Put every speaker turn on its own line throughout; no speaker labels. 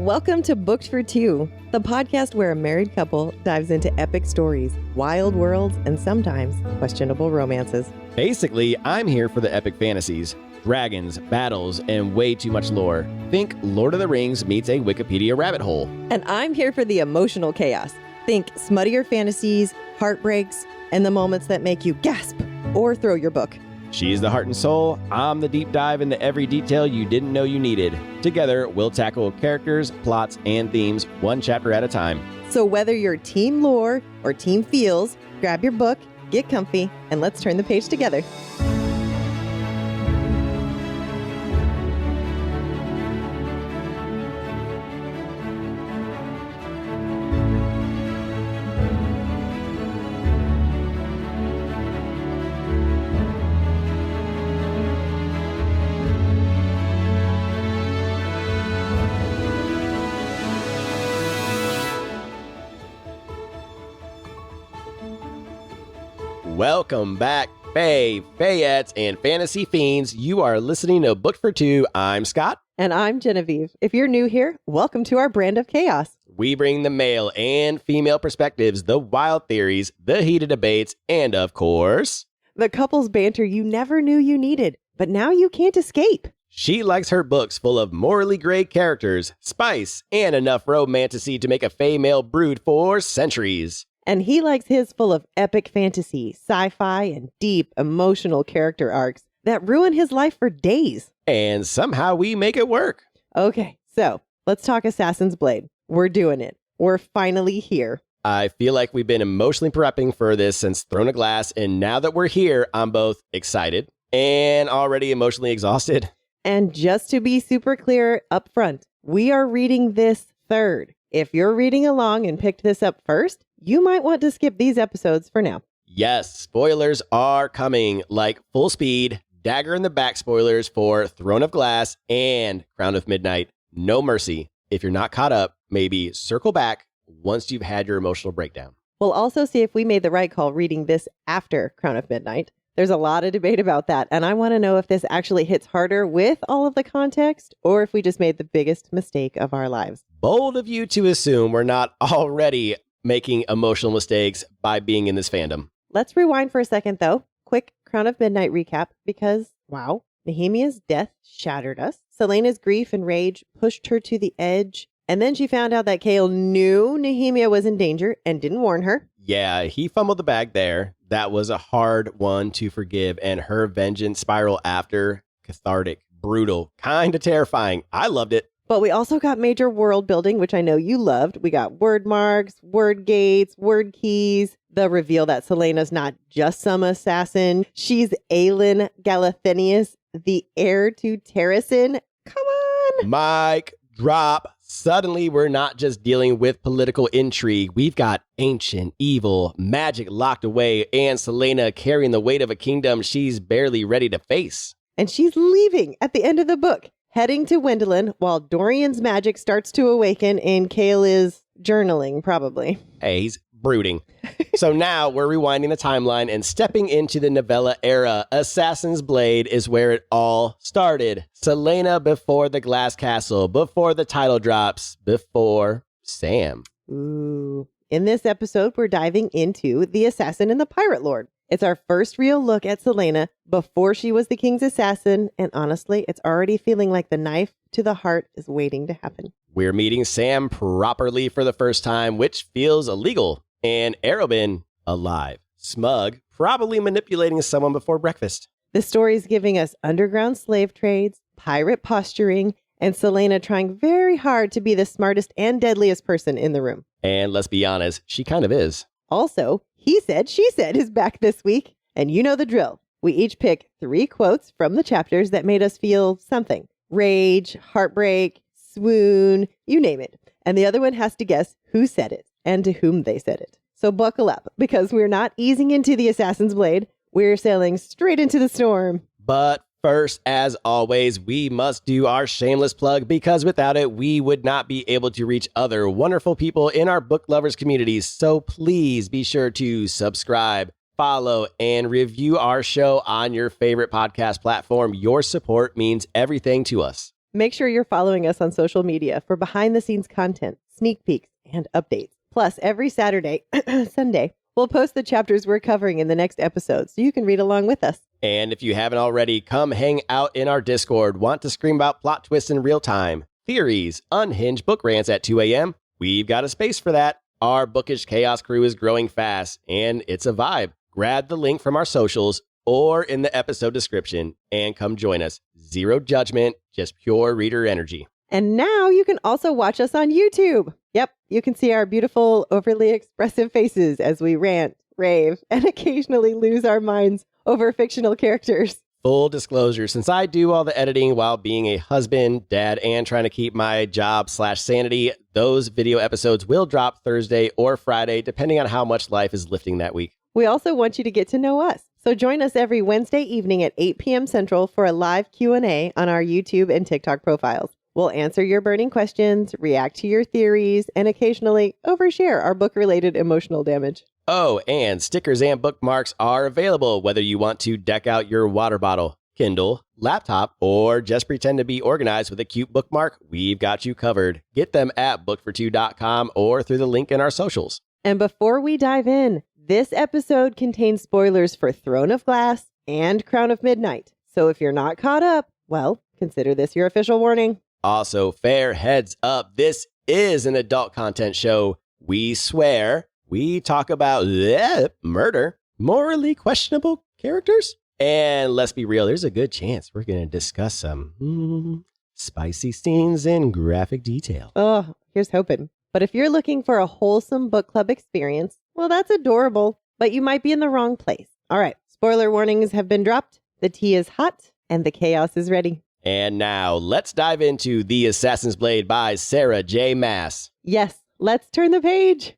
Welcome to Booked for Two, the podcast where a married couple dives into epic stories, wild worlds, and sometimes questionable romances.
Basically, I'm here for the epic fantasies, dragons, battles, and way too much lore. Think Lord of the Rings meets a Wikipedia rabbit hole.
And I'm here for the emotional chaos. Think smuttier fantasies, heartbreaks, and the moments that make you gasp or throw your book.
She's the heart and soul. I'm the deep dive into every detail you didn't know you needed. Together, we'll tackle characters, plots, and themes one chapter at a time.
So whether you're team lore or team feels, grab your book, get comfy, and let's turn the page together.
Welcome back, Fayettes, and Fantasy Fiends. You are listening to Booked for Two. I'm Scott.
And I'm Genevieve. If you're new here, welcome to our brand of chaos.
We bring the male and female perspectives, the wild theories, the heated debates, and of course,
the couple's banter you never knew you needed, but now you can't escape.
She likes her books full of morally gray characters, spice, and enough romantasy to make a Fae male brood for centuries.
And he likes his full of epic fantasy, sci-fi, and deep emotional character arcs that ruin his life for days.
And somehow we make it work.
Okay, so let's talk Assassin's Blade. We're doing it. We're finally here.
I feel like we've been emotionally prepping for this since Throne of Glass, and now that we're here, I'm both excited and already emotionally exhausted.
And just to be super clear up front, we are reading this third. If you're reading along and picked this up first, you might want to skip these episodes for now.
Yes, spoilers are coming, like full speed, dagger in the back spoilers for Throne of Glass and Crown of Midnight. No mercy. If you're not caught up, maybe circle back once you've had your emotional breakdown.
We'll also see if we made the right call reading this after Crown of Midnight. There's a lot of debate about that, and I want to know if this actually hits harder with all of the context, or if we just made the biggest mistake of our lives.
Bold of you to assume we're not already making emotional mistakes by being in this fandom.
Let's rewind for a second, though. Quick Crown of Midnight recap, because, wow, Nehemia's death shattered us. Celaena's grief and rage pushed her to the edge, and then she found out that Chaol knew Nehemia was in danger and didn't warn her.
Yeah, he fumbled the bag there. That was a hard one to forgive, and her vengeance spiral after, cathartic, brutal, kind of terrifying. I loved it.
But we also got major world building, which I know you loved. We got word marks, word gates, word keys, the reveal that Celaena's not just some assassin. She's Aelin Galathenius, the heir to Terrasin. Come on.
Mic drop. Suddenly, we're not just dealing with political intrigue. We've got ancient, evil, magic locked away, and Celaena carrying the weight of a kingdom she's barely ready to face.
And she's leaving at the end of the book, heading to Wendelin while Dorian's magic starts to awaken and Chaol is journaling, probably.
Hey, he's brooding. So now we're rewinding the timeline and stepping into the novella era. Assassin's Blade is where it all started. Celaena before the Glass Castle, before the title drops, before Sam.
Ooh. In this episode, we're diving into The Assassin and the Pirate Lord. It's our first real look at Celaena before she was the king's assassin, and honestly, it's already feeling like the knife to the heart is waiting to happen.
We're meeting Sam properly for the first time, which feels illegal, and Arobin alive, smug, probably manipulating someone before breakfast.
The story's giving us underground slave trades, pirate posturing, and Celaena trying very hard to be the smartest and deadliest person in the room.
And let's be honest, she kind of is.
Also, He Said, She Said is back this week, and you know the drill. We each pick 3 quotes from the chapters that made us feel something. Rage, heartbreak, swoon, you name it. And the other one has to guess who said it and to whom they said it. So buckle up, because we're not easing into the Assassin's Blade. We're sailing straight into the storm.
But first, as always, we must do our shameless plug, because without it, we would not be able to reach other wonderful people in our book lovers communities. So please be sure to subscribe, follow, and review our show on your favorite podcast platform. Your support means everything to us.
Make sure you're following us on social media for behind-the-scenes content, sneak peeks, and updates. Plus, every Saturday, Sunday, we'll post the chapters we're covering in the next episode so you can read along with us.
And if you haven't already, come hang out in our Discord. Want to scream about plot twists in real time, theories, unhinged book rants at 2 a.m.? We've got a space for that. Our bookish chaos crew is growing fast, and it's a vibe. Grab the link from our socials or in the episode description and come join us. Zero judgment, just pure reader energy.
And now you can also watch us on YouTube. Yep, you can see our beautiful, overly expressive faces as we rant, rave, and occasionally lose our minds over fictional characters.
Full disclosure, since I do all the editing while being a husband, dad, and trying to keep my job/sanity, those video episodes will drop Thursday or Friday, depending on how much life is lifting that week.
We also want you to get to know us. So join us every Wednesday evening at 8 p.m. Central for a live Q&A on our YouTube and TikTok profiles. We'll answer your burning questions, react to your theories, and occasionally overshare our book-related emotional damage.
Oh, and stickers and bookmarks are available whether you want to deck out your water bottle, Kindle, laptop, or just pretend to be organized with a cute bookmark. We've got you covered. Get them at bookfor2.com or through the link in our socials.
And before we dive in, this episode contains spoilers for Throne of Glass and Crown of Midnight. So if you're not caught up, well, consider this your official warning.
Also, fair heads up, this is an adult content show. We swear. We talk about murder, morally questionable characters, and let's be real, there's a good chance we're going to discuss some spicy scenes in graphic detail.
Oh, here's hoping. But if you're looking for a wholesome book club experience, well, that's adorable, but you might be in the wrong place. All right, spoiler warnings have been dropped, the tea is hot, and the chaos is ready.
And now, let's dive into The Assassin's Blade by Sarah J. Maas.
Yes, let's turn the page.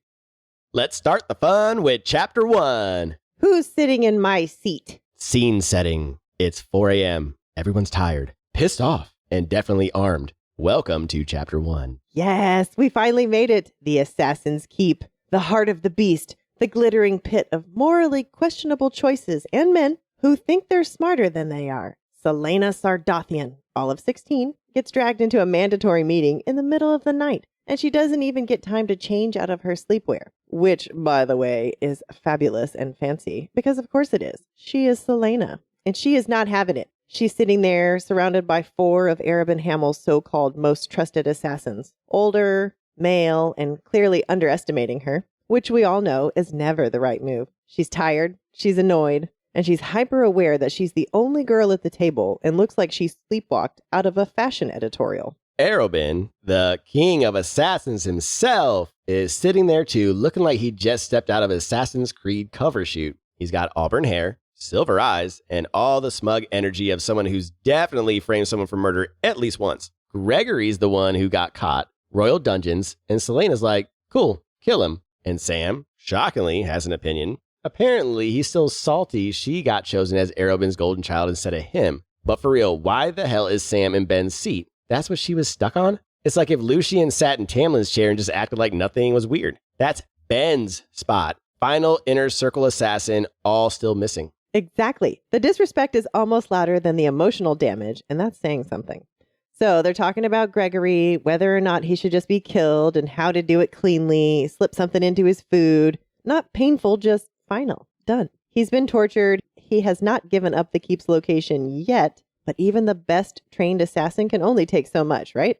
Let's start the fun with Chapter 1.
Who's sitting in my seat?
Scene setting. It's 4 a.m. Everyone's tired, pissed off, and definitely armed. Welcome to Chapter 1.
Yes, we finally made it. The Assassin's Keep, the heart of the beast, the glittering pit of morally questionable choices and men who think they're smarter than they are. Celaena Sardothian, all of 16, gets dragged into a mandatory meeting in the middle of the night, and she doesn't even get time to change out of her sleepwear, which, by the way, is fabulous and fancy, because of course it is. She is Celaena, and she is not having it. She's sitting there surrounded by 4 of Arobynn Hamel's so-called most trusted assassins, older, male, and clearly underestimating her, which we all know is never the right move. She's tired, she's annoyed, and she's hyper-aware that she's the only girl at the table and looks like she sleepwalked out of a fashion editorial.
Arobynn, the king of assassins himself, is sitting there too, looking like he just stepped out of Assassin's Creed cover shoot. He's got auburn hair, silver eyes, and all the smug energy of someone who's definitely framed someone for murder at least once. Gregory's the one who got caught, royal dungeons, and Celaena's like, cool, kill him. And Sam, shockingly, has an opinion. Apparently, he's still salty she got chosen as Arobynn's golden child instead of him. But for real, why the hell is Sam in Ben's seat? That's what she was stuck on? It's like if Lucien sat in Tamlin's chair and just acted like nothing was weird. That's Ben's spot. Final inner circle assassin, all still missing.
Exactly. The disrespect is almost louder than the emotional damage, and that's saying something. So they're talking about Gregory, whether or not he should just be killed and how to do it cleanly, slip something into his food. Not painful, just final. Done. He's been tortured. He has not given up the Keep's location yet, but even the best trained assassin can only take so much, right?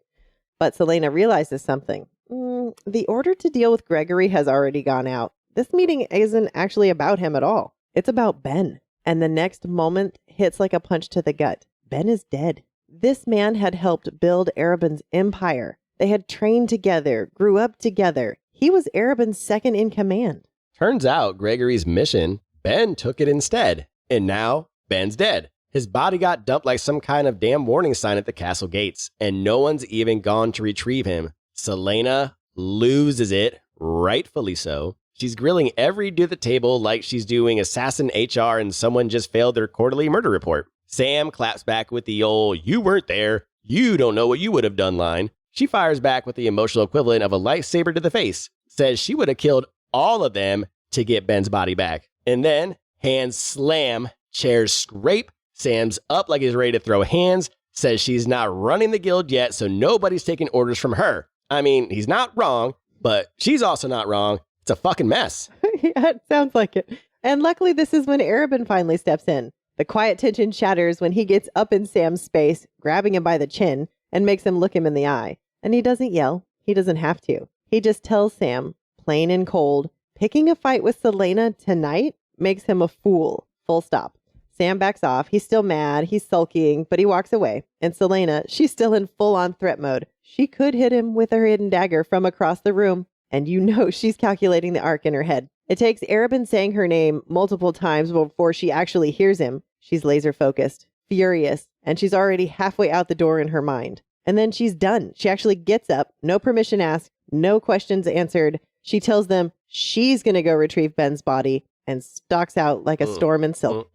But Celaena realizes something. The order to deal with Gregory has already gone out. This meeting isn't actually about him at all. It's about Ben. And the next moment hits like a punch to the gut. Ben is dead. This man had helped build Arobynn's empire. They had trained together, grew up together. He was Arobynn's second in command.
Turns out Gregory's mission, Ben took it instead. And now Ben's dead. His body got dumped like some kind of damn warning sign at the castle gates, and no one's even gone to retrieve him. Celaena loses it, rightfully so. She's grilling every dude at the table like she's doing assassin HR and someone just failed their quarterly murder report. Sam claps back with the old, you weren't there, you don't know what you would have done line. She fires back with the emotional equivalent of a lightsaber to the face, says she would have killed all of them to get Ben's body back. And then, hands slam, chairs scrape, Sam's up like he's ready to throw hands. says she's not running the guild yet, so nobody's taking orders from her. I mean, he's not wrong, but she's also not wrong. It's a fucking mess.
Yeah, it sounds like it. And luckily, this is when Arabin finally steps in. The quiet tension shatters when he gets up in Sam's space, grabbing him by the chin, and makes him look him in the eye. And he doesn't yell. He doesn't have to. He just tells Sam, plain and cold, picking a fight with Celaena tonight makes him a fool. Full stop. Sam backs off. He's still mad. He's sulking, but he walks away. And Celaena, she's still in full-on threat mode. She could hit him with her hidden dagger from across the room. And you know she's calculating the arc in her head. It takes Arabin saying her name multiple times before she actually hears him. She's laser focused, furious, and she's already halfway out the door in her mind. And then she's done. She actually gets up, no permission asked, no questions answered. She tells them she's going to go retrieve Ben's body and stalks out like a storm in silk.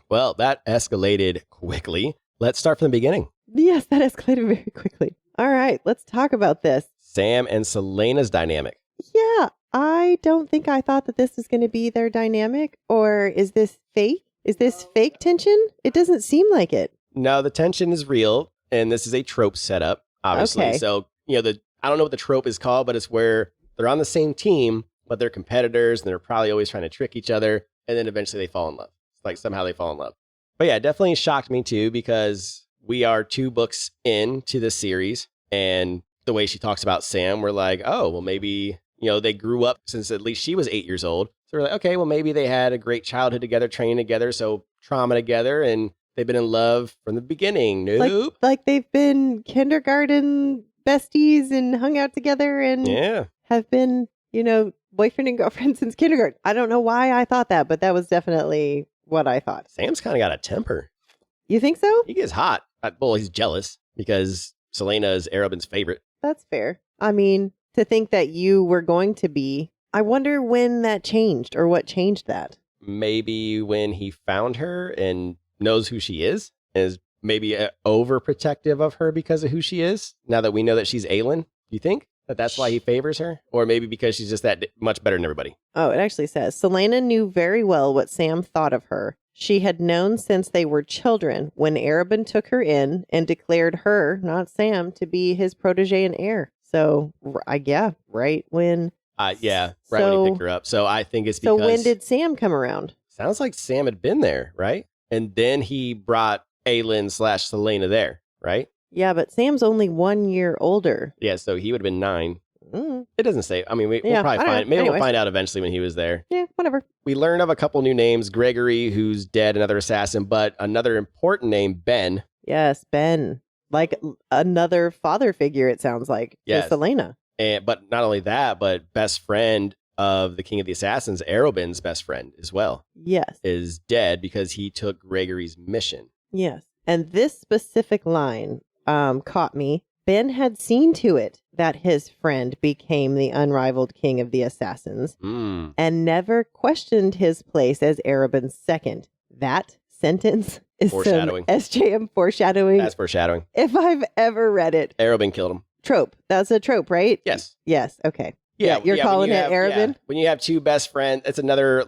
Well, that escalated quickly. Let's start from the beginning.
Yes, that escalated very quickly. All right, let's talk about this.
Sam and Celaena's dynamic.
Yeah, I don't think I thought that this was going to be their dynamic. Or is this fake? Is this fake tension? It doesn't seem like it.
No, the tension is real, and this is a trope setup, obviously.
Okay.
So, I don't know what the trope is called, but it's where they're on the same team, but they're competitors, and they're probably always trying to trick each other, and then eventually they fall in love. It's like somehow they fall in love. But yeah, it definitely shocked me too, because we are 2 books into the series, and the way she talks about Sam, we're like, oh, well, maybe, they grew up since at least she was 8 years old. So we're like, okay, well, maybe they had a great childhood together, training together, so trauma together, and they've been in love from the beginning. Nope.
Like they've been kindergarten besties and hung out together and have been, boyfriend and girlfriend since kindergarten. I don't know why I thought that, but that was definitely what I thought.
Sam's kind of got a temper.
You think so?
He gets hot. Well, he's jealous because Celaena is Arabin's favorite.
That's fair. I mean, to think that you were going to be, I wonder when that changed or what changed that.
Maybe when he found her and knows who she is maybe overprotective of her because of who she is. Now that we know that she's Aelin, do you think that's why he favors her? Or maybe because she's just that much better than everybody?
Oh, it actually says, Celaena knew very well what Sam thought of her. She had known since they were children when Arabin took her in and declared her, not Sam, to be his protege and heir. So, right when...
when he picked her up. So I think it's because...
So when did Sam come around?
Sounds like Sam had been there, right? And then he brought Aelin/Celaena there, right?
Yeah, but Sam's only 1 year older.
Yeah, so he would have been 9.
Mm.
It doesn't say. I mean, we'll probably find. Maybe we'll find out eventually when he was there.
Yeah, whatever.
We learn of a couple new names: Gregory, who's dead, another assassin, but another important name, Ben.
Yes, Ben, like another father figure. It sounds like to Celaena.
But not only that, but best friend of the King of the Assassins, Arobin's best friend as well.
Yes,
is dead because he took Gregory's mission.
Yes, and this specific line caught me. Ben had seen to it that his friend became the unrivaled king of the assassins and never questioned his place as Arabin's second. That sentence is
foreshadowing.
Some SJM foreshadowing.
That's foreshadowing.
If I've ever read it.
Arobin killed him.
Trope. That's a trope, right?
Yes.
Yes. Okay.
Yeah.
You're calling it Arabin?
Yeah. When you have 2 best friends, it's another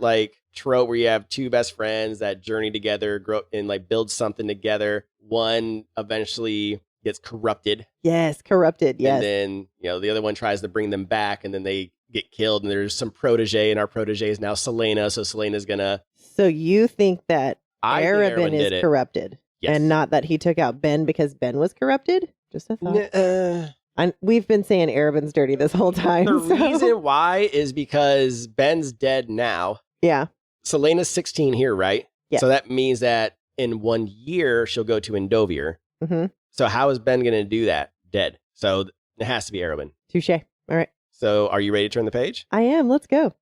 trope where you have 2 best friends that journey together, grow and build something together. One eventually gets corrupted.
Yes, corrupted. Yes.
And then, the other one tries to bring them back and then they get killed and there's some protege and our protege is now Celaena. So Celaena's gonna.
So you think that
Arabin
is corrupted and not that he took out Ben because Ben was corrupted? Just a thought. We've been saying Arabin's dirty this whole time.
The reason why is because Ben's dead now.
Yeah.
Celaena's 16 here, right?
Yeah.
So that means that in 1 year, she'll go to Endovir.
Mm-hmm.
So how is Ben going to do that? Dead. So it has to be Arabin.
Touche. All right.
So are you ready to turn the page?
I am. Let's go.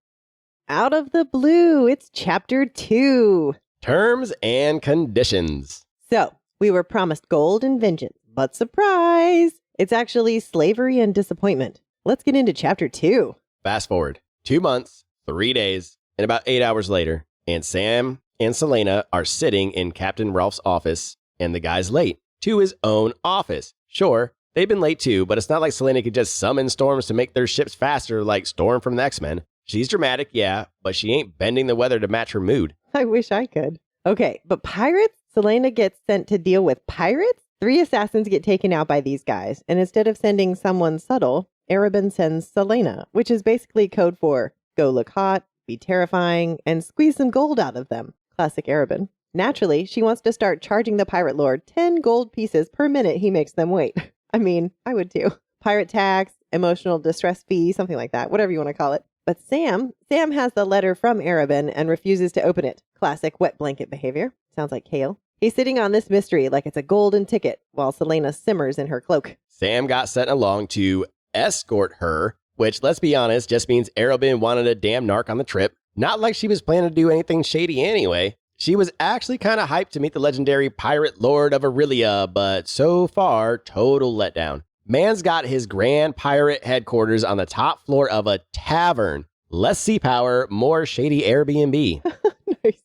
Out of the blue, it's chapter 2.
Terms and conditions.
So we were promised gold and vengeance, but surprise, it's actually slavery and disappointment. Let's get into chapter 2.
Fast forward 2 months, 3 days, and about 8 hours later, and Sam and Celaena are sitting in Captain Rolfe's office, and the guy's late to his own office. Sure, they've been late too, but it's not like Celaena could just summon storms to make their ships faster like Storm from the X-Men. She's dramatic, yeah, but she ain't bending the weather to match her mood.
I wish I could. Okay, but pirates? Celaena gets sent to deal with pirates? 3 assassins get taken out by these guys, and instead of sending someone subtle, Arobin sends Celaena, which is basically code for go look hot, be terrifying, and squeeze some gold out of them. Classic Arobin. Naturally, she wants to start charging the pirate lord 10 gold pieces per minute he makes them wait. I mean, I would too. Pirate tax, emotional distress fee, something like that, whatever you want to call it. But Sam has the letter from Arobin and refuses to open it. Classic wet blanket behavior. Sounds like Kale. He's sitting on this mystery like it's a golden ticket while Celaena simmers in her cloak.
Sam got sent along to escort her, which, let's be honest, just means Arobin wanted a damn narc on the trip. Not like she was planning to do anything shady anyway. She was actually kind of hyped to meet the legendary pirate lord of Aurelia, but so far, total letdown. Man's got his grand pirate headquarters on the top floor of a tavern. Less sea power, more shady Airbnb.
Nice.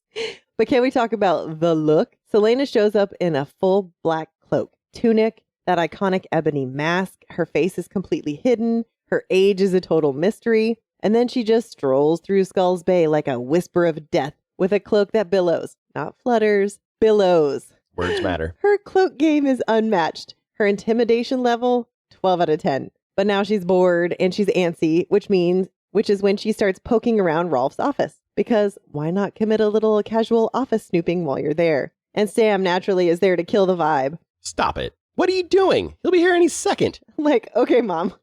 But can we talk about the look? Celaena shows up in a full black cloak, tunic, that iconic ebony mask. Her face is completely hidden. Her age is a total mystery. And then she just strolls through Skull's Bay like a whisper of death with a cloak that billows, not flutters, billows.
Words matter.
Her cloak game is unmatched. Her intimidation level, 12 out of 10. But now she's bored and she's antsy, which is when she starts poking around Rolfe's office. Because why not commit a little casual office snooping while you're there? And Sam naturally is there to kill the vibe.
Stop it. What are you doing? He'll be here any second.
Like, okay, Mom.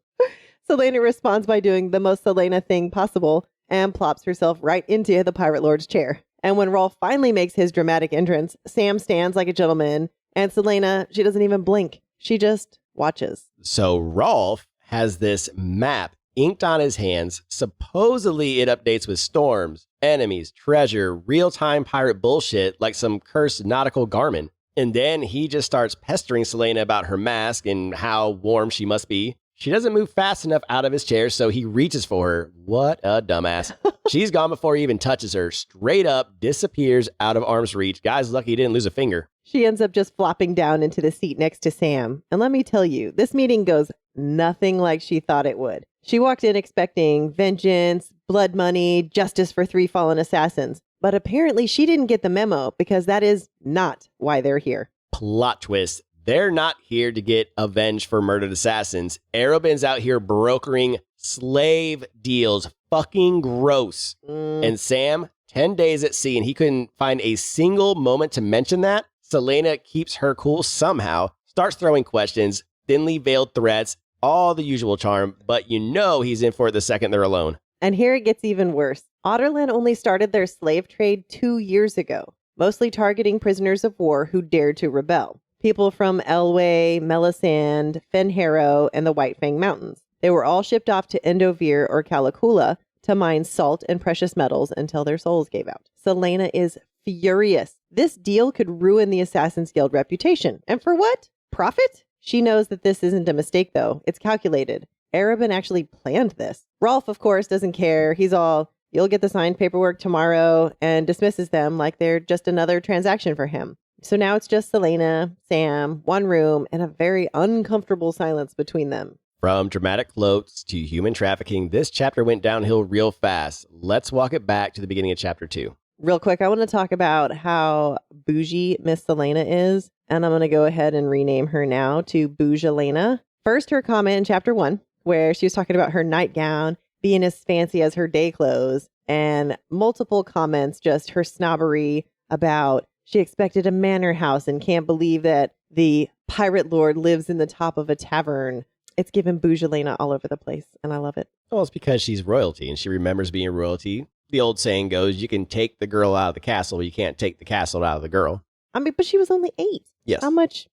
Celaena responds by doing the most Celaena thing possible and plops herself right into the Pirate Lord's chair. And when Rolfe finally makes his dramatic entrance, Sam stands like a gentleman, and Celaena, she doesn't even blink. She just watches.
So Rolfe has this map inked on his hands. Supposedly it updates with storms, enemies, treasure, real-time pirate bullshit like some cursed nautical garment. And then he just starts pestering Celaena about her mask and how warm she must be. She doesn't move fast enough out of his chair, so he reaches for her. What a dumbass. She's gone before he even touches her. Straight up disappears out of arm's reach. Guy's lucky he didn't lose a finger.
She ends up just flopping down into the seat next to Sam. And let me tell you, this meeting goes nothing like she thought it would. She walked in expecting vengeance, blood money, justice for 3 fallen assassins. But apparently she didn't get the memo because that is not why they're here.
Plot twist. They're not here to get avenged for murdered assassins. Arobin's out here brokering slave deals. Fucking gross. And Sam, 10 days at sea, and he couldn't find a single moment to mention that. Celaena keeps her cool somehow, starts throwing questions, thinly veiled threats, all the usual charm, but you know he's in for it the second they're alone.
And here it gets even worse. Otterland only started their slave trade 2 years ago, mostly targeting prisoners of war who dared to rebel. People from Elway, Melisande, Fenharrow, and the White Fang Mountains. They were all shipped off to Endovir or Calicula to mine salt and precious metals until their souls gave out. Celaena is furious. This deal could ruin the Assassin's Guild reputation. And for what? Profit? She knows that this isn't a mistake, though. It's calculated. Arobin actually planned this. Rolfe, of course, doesn't care. He's all, you'll get the signed paperwork tomorrow, and dismisses them like they're just another transaction for him. So now it's just Celaena, Sam, one room, and a very uncomfortable silence between them.
From dramatic cloaks to human trafficking, this chapter went downhill real fast. Let's walk it back to the beginning of chapter 2.
Real quick, I want to talk about how bougie Miss Celaena is, and I'm going to go ahead and rename her now to Bougelena. First, her comment in chapter 1, where she was talking about her nightgown being as fancy as her day clothes, and multiple comments, just her snobbery about she expected a manor house and can't believe that the pirate lord lives in the top of a tavern. It's given Bougelena all over the place, and I love it.
Well, it's because she's royalty, and she remembers being royalty. The old saying goes, you can take the girl out of the castle, but you can't take the castle out of the girl.
I mean, but she was only 8.
Yes.
How much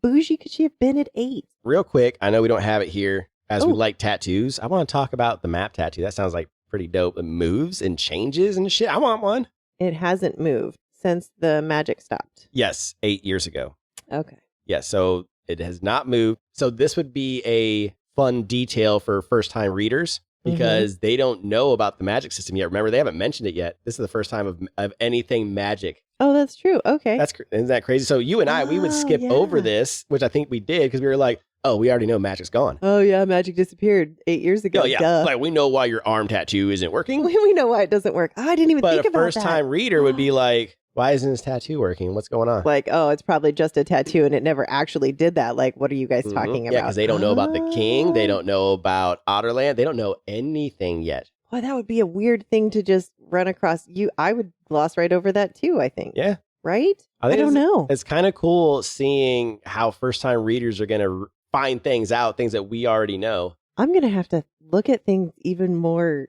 bougie could she have been at 8?
Real quick, I know we don't have it here, as we like tattoos. I want to talk about the map tattoo. That sounds like pretty dope. It moves and changes and shit. I want one.
It hasn't moved since the magic stopped.
Yes, 8 years ago.
Okay.
Yeah, so it has not moved. So this would be a fun detail for first-time readers because they don't know about the magic system yet. Remember, they haven't mentioned it yet. This is the first time of anything magic.
Oh, that's true. Okay.
Isn't that crazy? So you and I, we would skip over this, which I think we did because we were like, oh, we already know magic's gone.
Oh, yeah, magic disappeared 8 years ago.
Oh, yeah.
Duh.
Like, we know why your arm tattoo isn't working.
We know why it doesn't work. Oh, I didn't even think about that.
But a first-time reader would be like, Why isn't his tattoo working? What's going on?
Like, oh, it's probably just a tattoo and it never actually did that. Like, what are you guys talking about?
Yeah, because they don't know about the king. They don't know about Otterland. They don't know anything yet.
Boy, that would be a weird thing to just run across. I would gloss right over that too, I think.
Yeah.
Right? I don't know.
It's kind of cool seeing how first-time readers are going to find things out, things that we already know.
I'm going to have to look at things even more.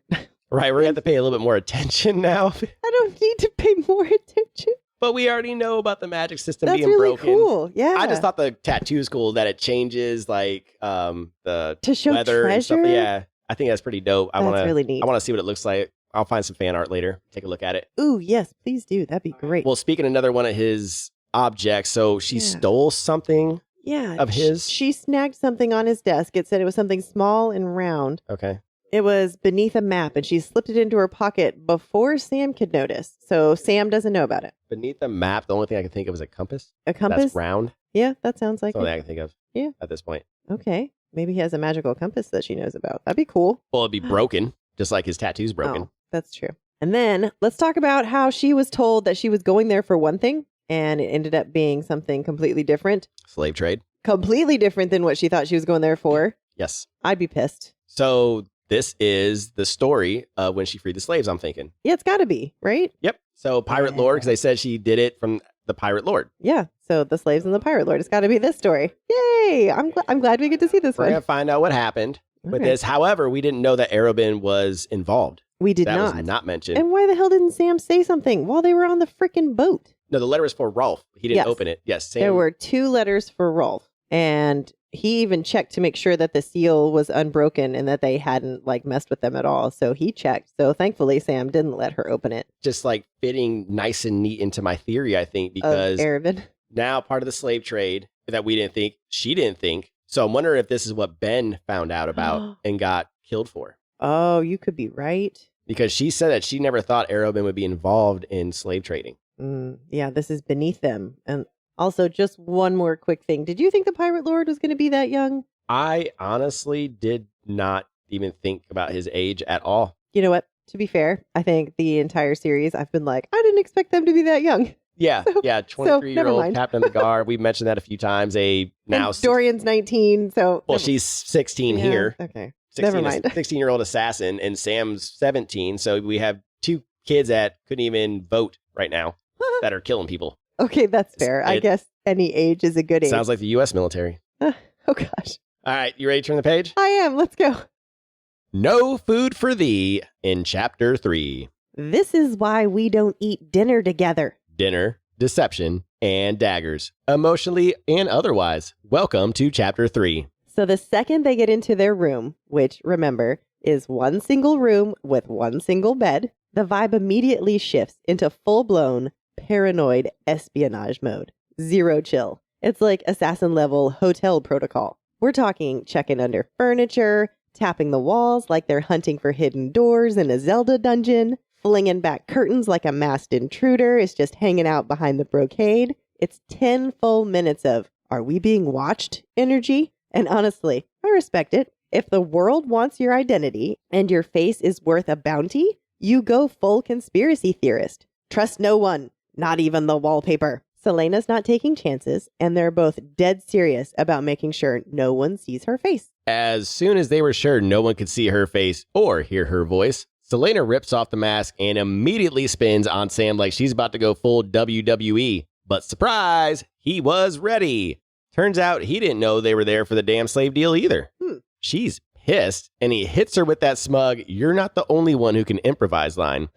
Right, we're going to have to pay a little bit more attention now.
I don't need to pay more attention.
But we already know about the magic system
That's
being
really
broken.
Cool. Yeah.
I just thought the tattoo's cool that it changes like the
to show
weather and stuff.
treasure?
Yeah, I think that's pretty dope.
That's really neat.
I want to see what it looks like. I'll find some fan art later. Take a look at it.
Ooh, yes, please do. That'd be great.
Well, speaking of another one of his objects, so she stole something of his?
She snagged something on his desk. It said it was something small and round.
Okay.
It was beneath a map, and she slipped it into her pocket before Sam could notice. So Sam doesn't know about it.
Beneath the map, the only thing I can think of is a compass.
A compass?
That's round.
Yeah, that sounds like
That's the only
it.
thing I can think of
Yeah.
at this point.
Okay. Maybe he has a magical compass that she knows about. That'd be cool.
Well, it'd be broken, just like his tattoo's broken.
Oh, that's true. And then let's talk about how she was told that she was going there for one thing, and it ended up being something completely different.
Slave trade.
Completely different than what she thought she was going there for.
Yes.
I'd be pissed.
So this is the story of when she freed the slaves, I'm thinking.
Yeah, it's got to be, right?
Yep. So Pirate Lord, because they said she did it from the Pirate Lord.
Yeah. So the slaves and the Pirate Lord. It's got to be this story. Yay! I'm glad we get to see this
We're
one.
going to find out what happened with this. However, we didn't know that Arobin was involved.
We did
that
not.
That was not mentioned.
And why the hell didn't Sam say something while they were on the freaking boat?
No, the letter was for Rolfe. He didn't open it. Yes. Sam.
There were 2 letters for Rolfe. And he even checked to make sure that the seal was unbroken and that they hadn't like messed with them at all. So he checked. So thankfully, Sam didn't let her open it.
Just like fitting nice and neat into my theory, I think, because
Arobin.
Now part of the slave trade that we didn't think, she didn't think. So I'm wondering if this is what Ben found out about and got killed for.
Oh, you could be right.
Because she said that she never thought Arobin would be involved in slave trading.
Yeah, this is beneath them. And also, just one more quick thing. Did you think the Pirate Lord was going to be that young?
I honestly did not even think about his age at all.
You know what? To be fair, I think the entire series, I've been like, I didn't expect them to be that young.
Yeah, 23-year-old captain of the guard. We've mentioned that a few times.
Dorian's 19, so...
Well, she's 16 here.
Okay,
16,
never mind.
16-year-old assassin, and Sam's 17. So we have 2 kids that couldn't even vote right now that are killing people.
Okay, that's fair. I guess any age is a good age.
Sounds like the U.S. military.
Oh, gosh.
All right, you ready to turn the page?
I am. Let's go.
No food for thee in Chapter 3.
This is why we don't eat dinner together.
Dinner, deception, and daggers, emotionally and otherwise. Welcome to Chapter 3.
So the second they get into their room, which, remember, is one single room with one single bed, the vibe immediately shifts into full-blown paranoid espionage mode. Zero chill. It's like assassin-level hotel protocol. We're talking checking under furniture, tapping the walls like they're hunting for hidden doors in a Zelda dungeon, flinging back curtains like a masked intruder is just hanging out behind the brocade. It's 10 full minutes of, are we being watched energy? And honestly, I respect it. If the world wants your identity and your face is worth a bounty, you go full conspiracy theorist. Trust no one, not even the wallpaper. Celaena's not taking chances, and they're both dead serious about making sure no one sees her face.
As soon as they were sure no one could see her face or hear her voice, Celaena rips off the mask and immediately spins on Sam like she's about to go full WWE. But surprise, he was ready. Turns out he didn't know they were there for the damn slave deal either. She's pissed, and he hits her with that smug, "You're not the only one who can improvise" line.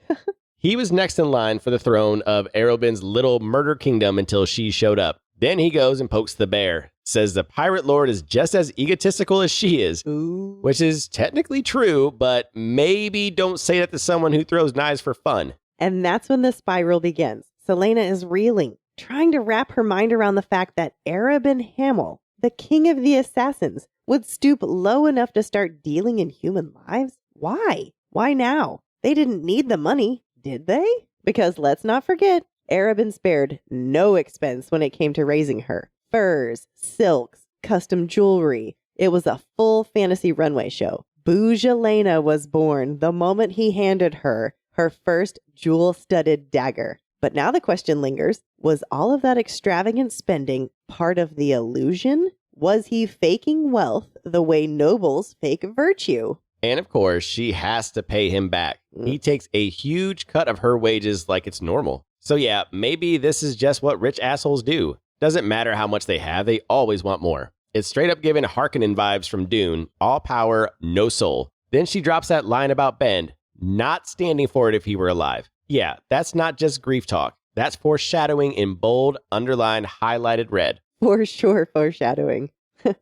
He was next in line for the throne of Arobin's little murder kingdom until she showed up. Then he goes and pokes the bear. Says the Pirate Lord is just as egotistical as she is.
Ooh.
Which is technically true, but maybe don't say that to someone who throws knives for fun.
And that's when the spiral begins. Celaena is reeling, trying to wrap her mind around the fact that Arobin Hamel, the king of the assassins, would stoop low enough to start dealing in human lives. Why? Why now? They didn't need the money, did they? Because let's not forget, Arobin spared no expense when it came to raising her. Furs, silks, custom jewelry. It was a full fantasy runway show. Boujalena was born the moment he handed her her first jewel-studded dagger. But now the question lingers, was all of that extravagant spending part of the illusion? Was he faking wealth the way nobles fake virtue?
And of course, she has to pay him back. He takes a huge cut of her wages like it's normal. So yeah, maybe this is just what rich assholes do. Doesn't matter how much they have, they always want more. It's straight up giving Harkonnen vibes from Dune, all power, no soul. Then she drops that line about Ben, not standing for it if he were alive. Yeah, that's not just grief talk. That's foreshadowing in bold, underlined, highlighted red.
For sure, foreshadowing.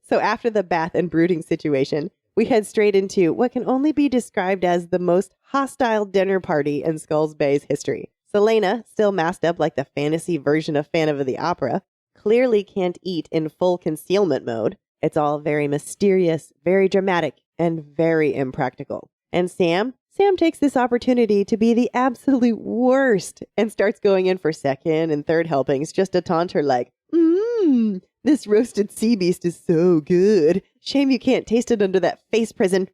So after the bath and brooding situation, we head straight into what can only be described as the most hostile dinner party in Skulls Bay's history. Celaena, still masked up like the fantasy version of Phantom of the Opera, clearly can't eat in full concealment mode. It's all very mysterious, very dramatic, and very impractical. And Sam takes this opportunity to be the absolute worst and starts going in for second and third helpings just to taunt her like, this roasted sea beast is so good. Shame you can't taste it under that face prison.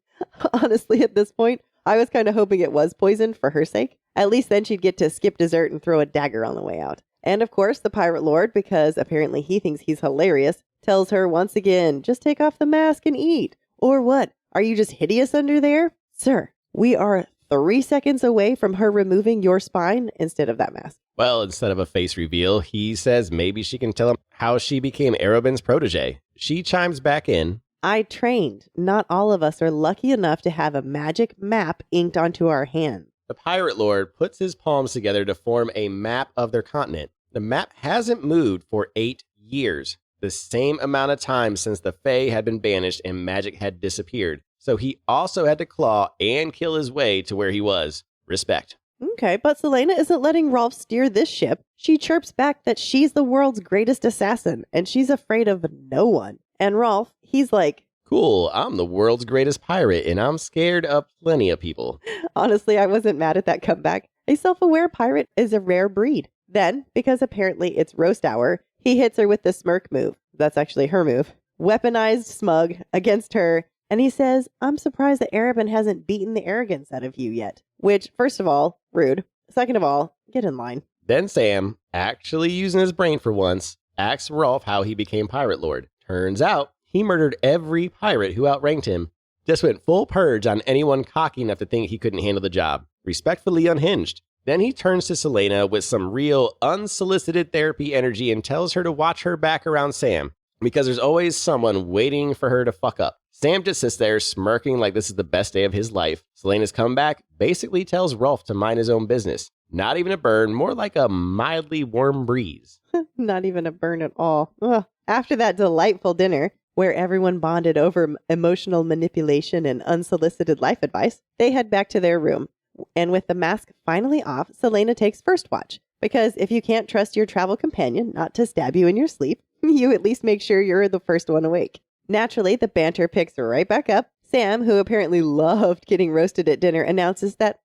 Honestly, at this point, I was kind of hoping it was poisoned for her sake. At least then she'd get to skip dessert and throw a dagger on the way out. And of course, the Pirate Lord, because apparently he thinks he's hilarious, tells her once again, just take off the mask and eat. Or what? Are you just hideous under there? Sir, we are 3 seconds away from her removing your spine instead of that mask.
Well, instead of a face reveal, he says maybe she can tell him how she became Arobyn's protege. She chimes back in.
I trained. Not all of us are lucky enough to have a magic map inked onto our hands.
The Pirate Lord puts his palms together to form a map of their continent. The map hasn't moved for 8 years, the same amount of time since the Fae had been banished and magic had disappeared. So he also had to claw and kill his way to where he was. Respect.
Okay, but Celaena isn't letting Rolfe steer this ship. She chirps back that she's the world's greatest assassin, and she's afraid of no one. And Rolfe, he's like,
cool, I'm the world's greatest pirate, and I'm scared of plenty of people.
Honestly, I wasn't mad at that comeback. A self-aware pirate is a rare breed. Then, because apparently it's roast hour, he hits her with the smirk move. That's actually her move. Weaponized smug against her. And he says, I'm surprised that Arobyn hasn't beaten the arrogance out of you yet. Which, first of all, rude. Second of all, get in line.
Then Sam, actually using his brain for once, asks Rolfe how he became Pirate Lord. Turns out, he murdered every pirate who outranked him. Just went full purge on anyone cocky enough to think he couldn't handle the job. Respectfully unhinged. Then he turns to Celaena with some real unsolicited therapy energy and tells her to watch her back around Sam, because there's always someone waiting for her to fuck up. Sam just sits there smirking like this is the best day of his life. Celaena's comeback basically tells Rolfe to mind his own business. Not even a burn, more like a mildly warm breeze.
Not even a burn at all. Ugh. After that delightful dinner, where everyone bonded over emotional manipulation and unsolicited life advice, they head back to their room. And with the mask finally off, Celaena takes first watch. Because if you can't trust your travel companion not to stab you in your sleep, you at least make sure you're the first one awake. Naturally, the banter picks right back up. Sam, who apparently loved getting roasted at dinner, announces that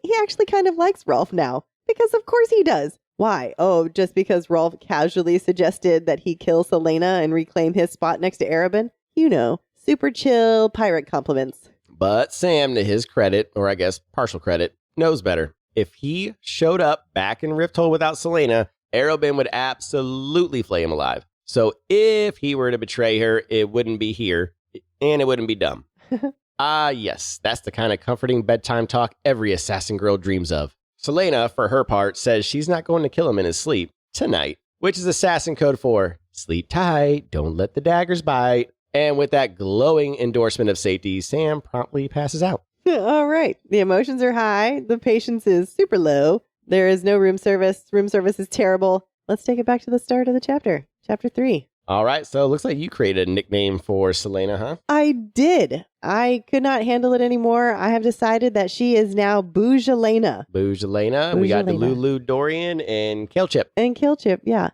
he actually kind of likes Rolfe now. Because of course he does. Why? Oh, just because Rolfe casually suggested that he kill Celaena and reclaim his spot next to Arobyn? You know, super chill pirate compliments.
But Sam, to his credit, or I guess partial credit, knows better. If he showed up back in Rifthole without Celaena, Arobyn would absolutely flay him alive. So if he were to betray her, it wouldn't be here, and it wouldn't be dumb. Yes, that's the kind of comforting bedtime talk every assassin girl dreams of. Celaena, for her part, says she's not going to kill him in his sleep tonight, which is assassin code for sleep tight, don't let the daggers bite. And with that glowing endorsement of safety, Sam promptly passes out.
All right. The emotions are high. The patience is super low. There is no room service. Room service is terrible. Let's take it back to the start of the chapter. Chapter 3.
All right. So it looks like you created a nickname for Celaena, huh?
I did. I could not handle it anymore. I have decided that she is now Bougelena.
Bougelena. We got Delulu Dorian and Killchip.
And Killchip, yeah.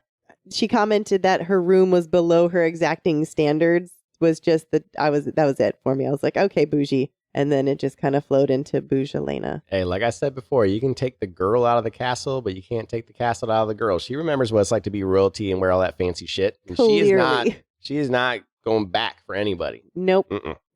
She commented that her room was below her exacting standards. Was just that was it for me. I was like, okay, bougie. And then it just kind of flowed into Bougelena.
Hey, like I said before, you can take the girl out of the castle, but you can't take the castle out of the girl. She remembers what it's like to be royalty and wear all that fancy shit. And
Clearly.
she is not going back for anybody.
Nope.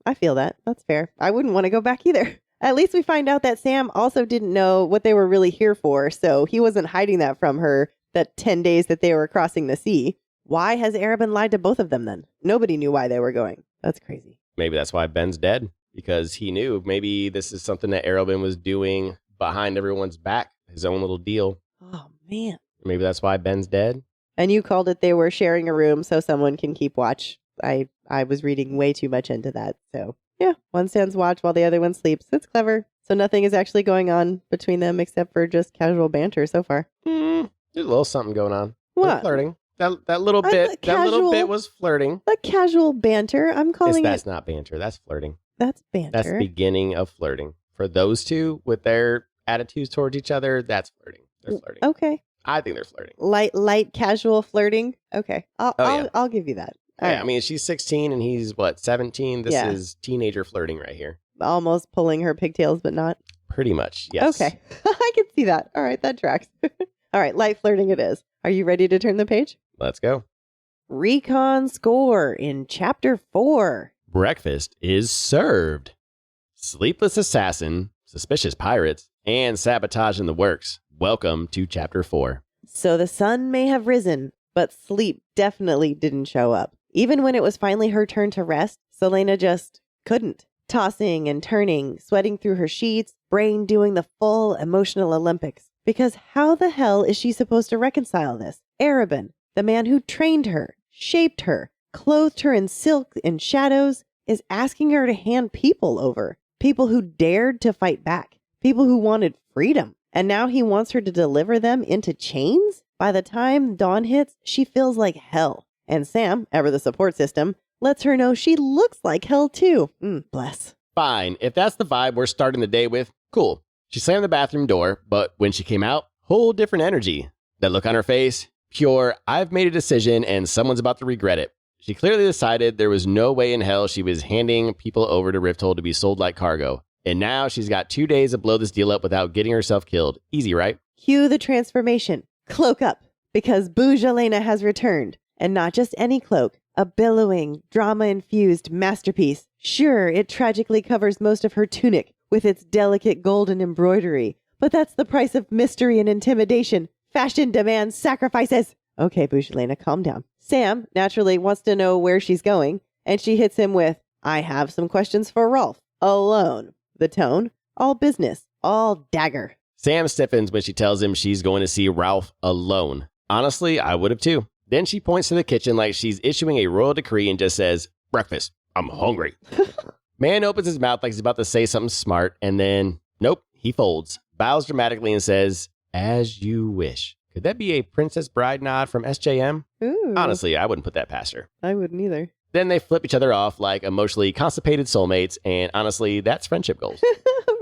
I feel that. That's fair. I wouldn't want to go back either. At least we find out that Sam also didn't know what they were really here for, so he wasn't hiding that from her that 10 days that they were crossing the sea. Why has Arabin lied to both of them then? Nobody knew why they were going. That's crazy.
Maybe that's why Ben's dead, because he knew maybe this is something that Arabin was doing behind everyone's back, his own little deal.
Oh, man.
Maybe that's why Ben's dead.
And you called it they were sharing a room so someone can keep watch. I was reading way too much into that. So, yeah, one stands watch while the other one sleeps. That's clever. So nothing is actually going on between them except for just casual banter so far.
There's a little something going on.
What?
Flirting. That little bit was flirting.
The casual banter. I'm calling
That's not banter. That's flirting.
That's banter.
That's the beginning of flirting. For those two, with their attitudes towards each other, that's flirting. They're flirting.
Okay.
I think they're flirting.
Light, casual flirting. Okay. I'll give you that. All right.
I mean, she's 16 and he's, 17? This is teenager flirting right here.
Almost pulling her pigtails, but not.
Pretty much, yes.
Okay. I can see that. All right, that tracks. All right, light flirting it is. Are you ready to turn the page?
Let's go.
Recon score in Chapter 4.
Breakfast is served. Sleepless assassin, suspicious pirates, and sabotage in the works. Welcome to Chapter 4.
So the sun may have risen, but sleep definitely didn't show up. Even when it was finally her turn to rest, Celaena just couldn't. Tossing and turning, sweating through her sheets, brain doing the full emotional Olympics. Because how the hell is she supposed to reconcile this? Arabin, the man who trained her, shaped her, clothed her in silk and shadows, is asking her to hand people over. People who dared to fight back. People who wanted freedom. And now he wants her to deliver them into chains? By the time dawn hits, she feels like hell. And Sam, ever the support system, lets her know she looks like hell too. Bless.
Fine. If that's the vibe we're starting the day with, cool. She slammed the bathroom door, but when she came out, whole different energy. That look on her face, pure, I've made a decision and someone's about to regret it. She clearly decided there was no way in hell she was handing people over to Rifthold to be sold like cargo. And now she's got 2 days to blow this deal up without getting herself killed. Easy, right?
Cue the transformation. Cloak up, because Boo Celaena has returned. And not just any cloak, a billowing, drama-infused masterpiece. Sure, it tragically covers most of her tunic with its delicate golden embroidery. But that's the price of mystery and intimidation. Fashion demands sacrifices. Okay, Boo Celaena, calm down. Sam naturally wants to know where she's going, and she hits him with, I have some questions for Rolfe. Alone. The tone, all business, all dagger.
Sam stiffens when she tells him she's going to see Rolfe alone. Honestly, I would have too. Then she points to the kitchen like she's issuing a royal decree and just says, breakfast, I'm hungry. Man opens his mouth like he's about to say something smart, and then, nope, he folds, bows dramatically and says, as you wish. Could that be a Princess Bride nod from SJM?
Ooh.
Honestly, I wouldn't put that past her.
I wouldn't either.
Then they flip each other off like emotionally constipated soulmates, and honestly, that's friendship goals.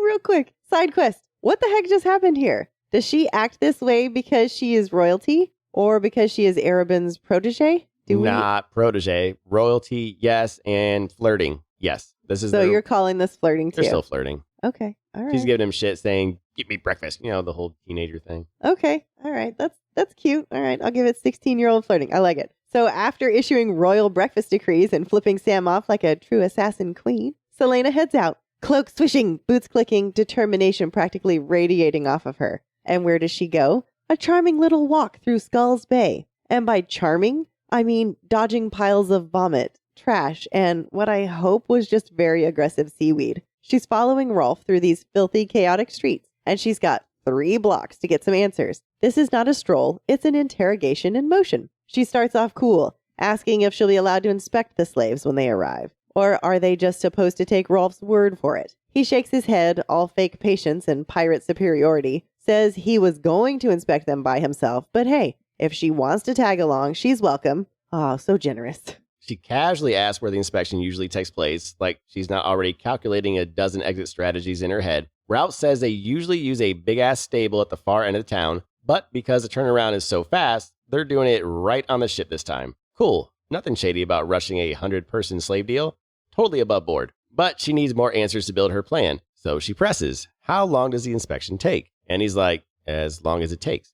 Real quick, side quest. What the heck just happened here? Does she act this way because she is royalty or because she is Arabin's protege?
Not protege. Royalty, yes, and flirting, yes.
So you're calling this flirting too?
They're still flirting.
Okay, all right.
She's giving him shit saying, get me breakfast. You know, the whole teenager thing.
Okay, all right. That's cute. All right, I'll give it 16-year-old flirting. I like it. So after issuing royal breakfast decrees and flipping Sam off like a true assassin queen, Celaena heads out, cloak swishing, boots clicking, determination practically radiating off of her. And where does she go? A charming little walk through Skull's Bay. And by charming, I mean dodging piles of vomit, trash, and what I hope was just very aggressive seaweed. She's following Rolfe through these filthy, chaotic streets, and she's got 3 blocks to get some answers. This is not a stroll, it's an interrogation in motion. She starts off cool, asking if she'll be allowed to inspect the slaves when they arrive. Or are they just supposed to take Rolfe's word for it? He shakes his head, all fake patience and pirate superiority, says he was going to inspect them by himself, but hey, if she wants to tag along, she's welcome. Oh, so generous.
She casually asks where the inspection usually takes place, like she's not already calculating a dozen exit strategies in her head. Ralph says they usually use a big-ass stable at the far end of the town, but because the turnaround is so fast, they're doing it right on the ship this time. Cool. Nothing shady about rushing a 100-person slave deal. Totally above board. But she needs more answers to build her plan. So she presses, how long does the inspection take? And he's like, as long as it takes.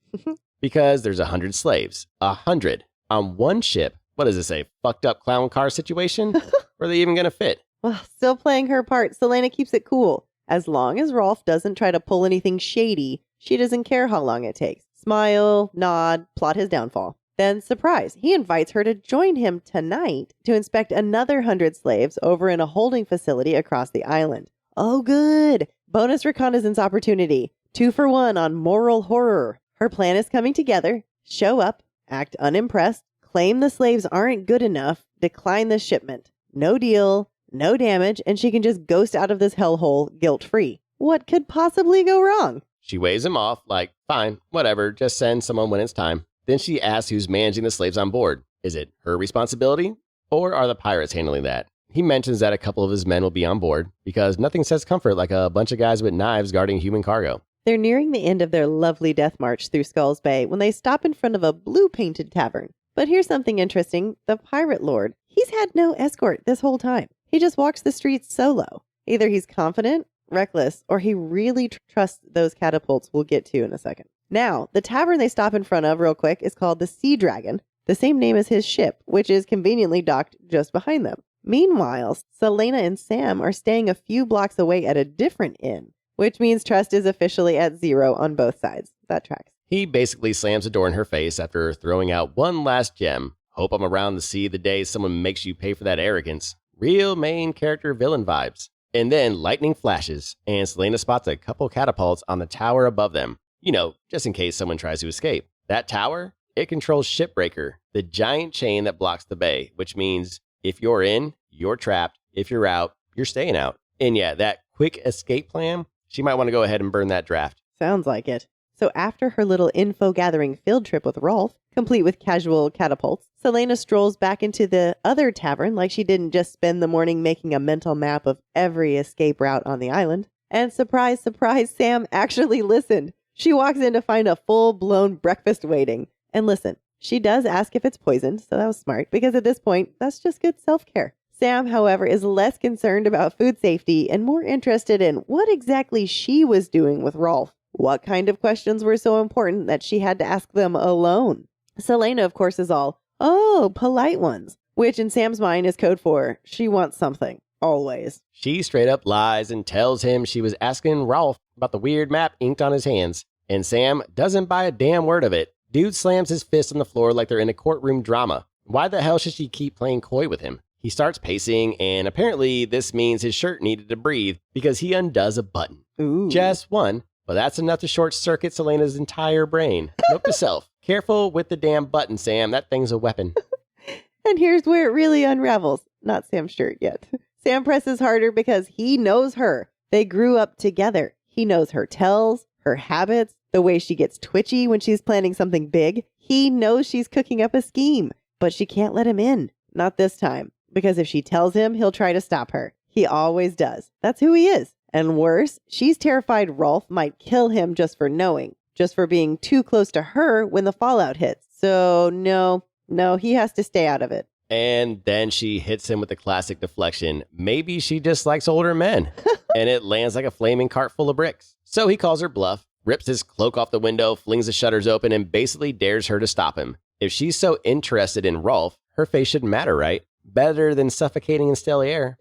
Because there's 100 slaves. 100. On one ship. What does it say? Fucked up clown car situation? Where are they even going to fit?
Well, still playing her part, Celaena keeps it cool. As long as Rolfe doesn't try to pull anything shady, she doesn't care how long it takes. Smile, nod, plot his downfall. Then, surprise, he invites her to join him tonight to inspect another 100 slaves over in a holding facility across the island. Oh, good. Bonus reconnaissance opportunity. 2 for 1 on moral horror. Her plan is coming together. Show up, act unimpressed, claim the slaves aren't good enough, decline the shipment. No deal, no damage, and she can just ghost out of this hellhole guilt-free. What could possibly go wrong?
She waves him off like, fine, whatever, just send someone when it's time. Then she asks who's managing the slaves on board. Is it her responsibility, or are the pirates handling that? He mentions that a couple of his men will be on board, because nothing says comfort like a bunch of guys with knives guarding human cargo.
They're nearing the end of their lovely death march through Skull's Bay when they stop in front of a blue-painted tavern. But here's something interesting. The pirate lord, he's had no escort this whole time. He just walks the streets solo. Either he's confident, reckless, or he really trusts those catapults we'll get to in a second. Now, the tavern they stop in front of real quick is called the Sea Dragon, the same name as his ship, which is conveniently docked just behind them. Meanwhile, Celaena and Sam are staying a few blocks away at a different inn, which means trust is officially at 0 on both sides. That tracks.
He basically slams the door in her face after throwing out one last gem. Hope I'm around to see the day someone makes you pay for that arrogance. Real main character villain vibes. And then lightning flashes, and Celaena spots a couple catapults on the tower above them. You know, just in case someone tries to escape. That tower, it controls Shipbreaker, the giant chain that blocks the bay, which means if you're in, you're trapped. If you're out, you're staying out. And yeah, that quick escape plan, she might want to go ahead and burn that draft.
Sounds like it. So after her little info-gathering field trip with Rolfe, complete with casual catapults, Celaena strolls back into the other tavern like she didn't just spend the morning making a mental map of every escape route on the island. And surprise, surprise, Sam actually listened. She walks in to find a full-blown breakfast waiting. And listen, she does ask if it's poisoned, so that was smart, because at this point, that's just good self-care. Sam, however, is less concerned about food safety and more interested in what exactly she was doing with Rolfe. What kind of questions were so important that she had to ask them alone? Celaena, of course, is all, oh, polite ones, which in Sam's mind is code for she wants something, always.
She straight up lies and tells him she was asking Rolfe about the weird map inked on his hands. And Sam doesn't buy a damn word of it. Dude slams his fist on the floor like they're in a courtroom drama. Why the hell should she keep playing coy with him? He starts pacing, and apparently this means his shirt needed to breathe because he undoes a button.
Ooh.
Just one. But that's enough to short-circuit Celaena's entire brain. Note to self, careful with the damn button, Sam. That thing's a weapon.
And here's where it really unravels. Not Sam's shirt yet. Sam presses harder because he knows her. They grew up together. He knows her tells, her habits, the way she gets twitchy when she's planning something big. He knows she's cooking up a scheme, but she can't let him in. Not this time. Because if she tells him, he'll try to stop her. He always does. That's who he is. And worse, she's terrified Rolfe might kill him just for knowing, just for being too close to her when the fallout hits. So no, he has to stay out of it.
And then she hits him with the classic deflection. Maybe she just likes older men. And it lands like a flaming cart full of bricks. So he calls her bluff, rips his cloak off the window, flings the shutters open, and basically dares her to stop him. If she's so interested in Rolfe, her face shouldn't matter, right? Better than suffocating in stale air.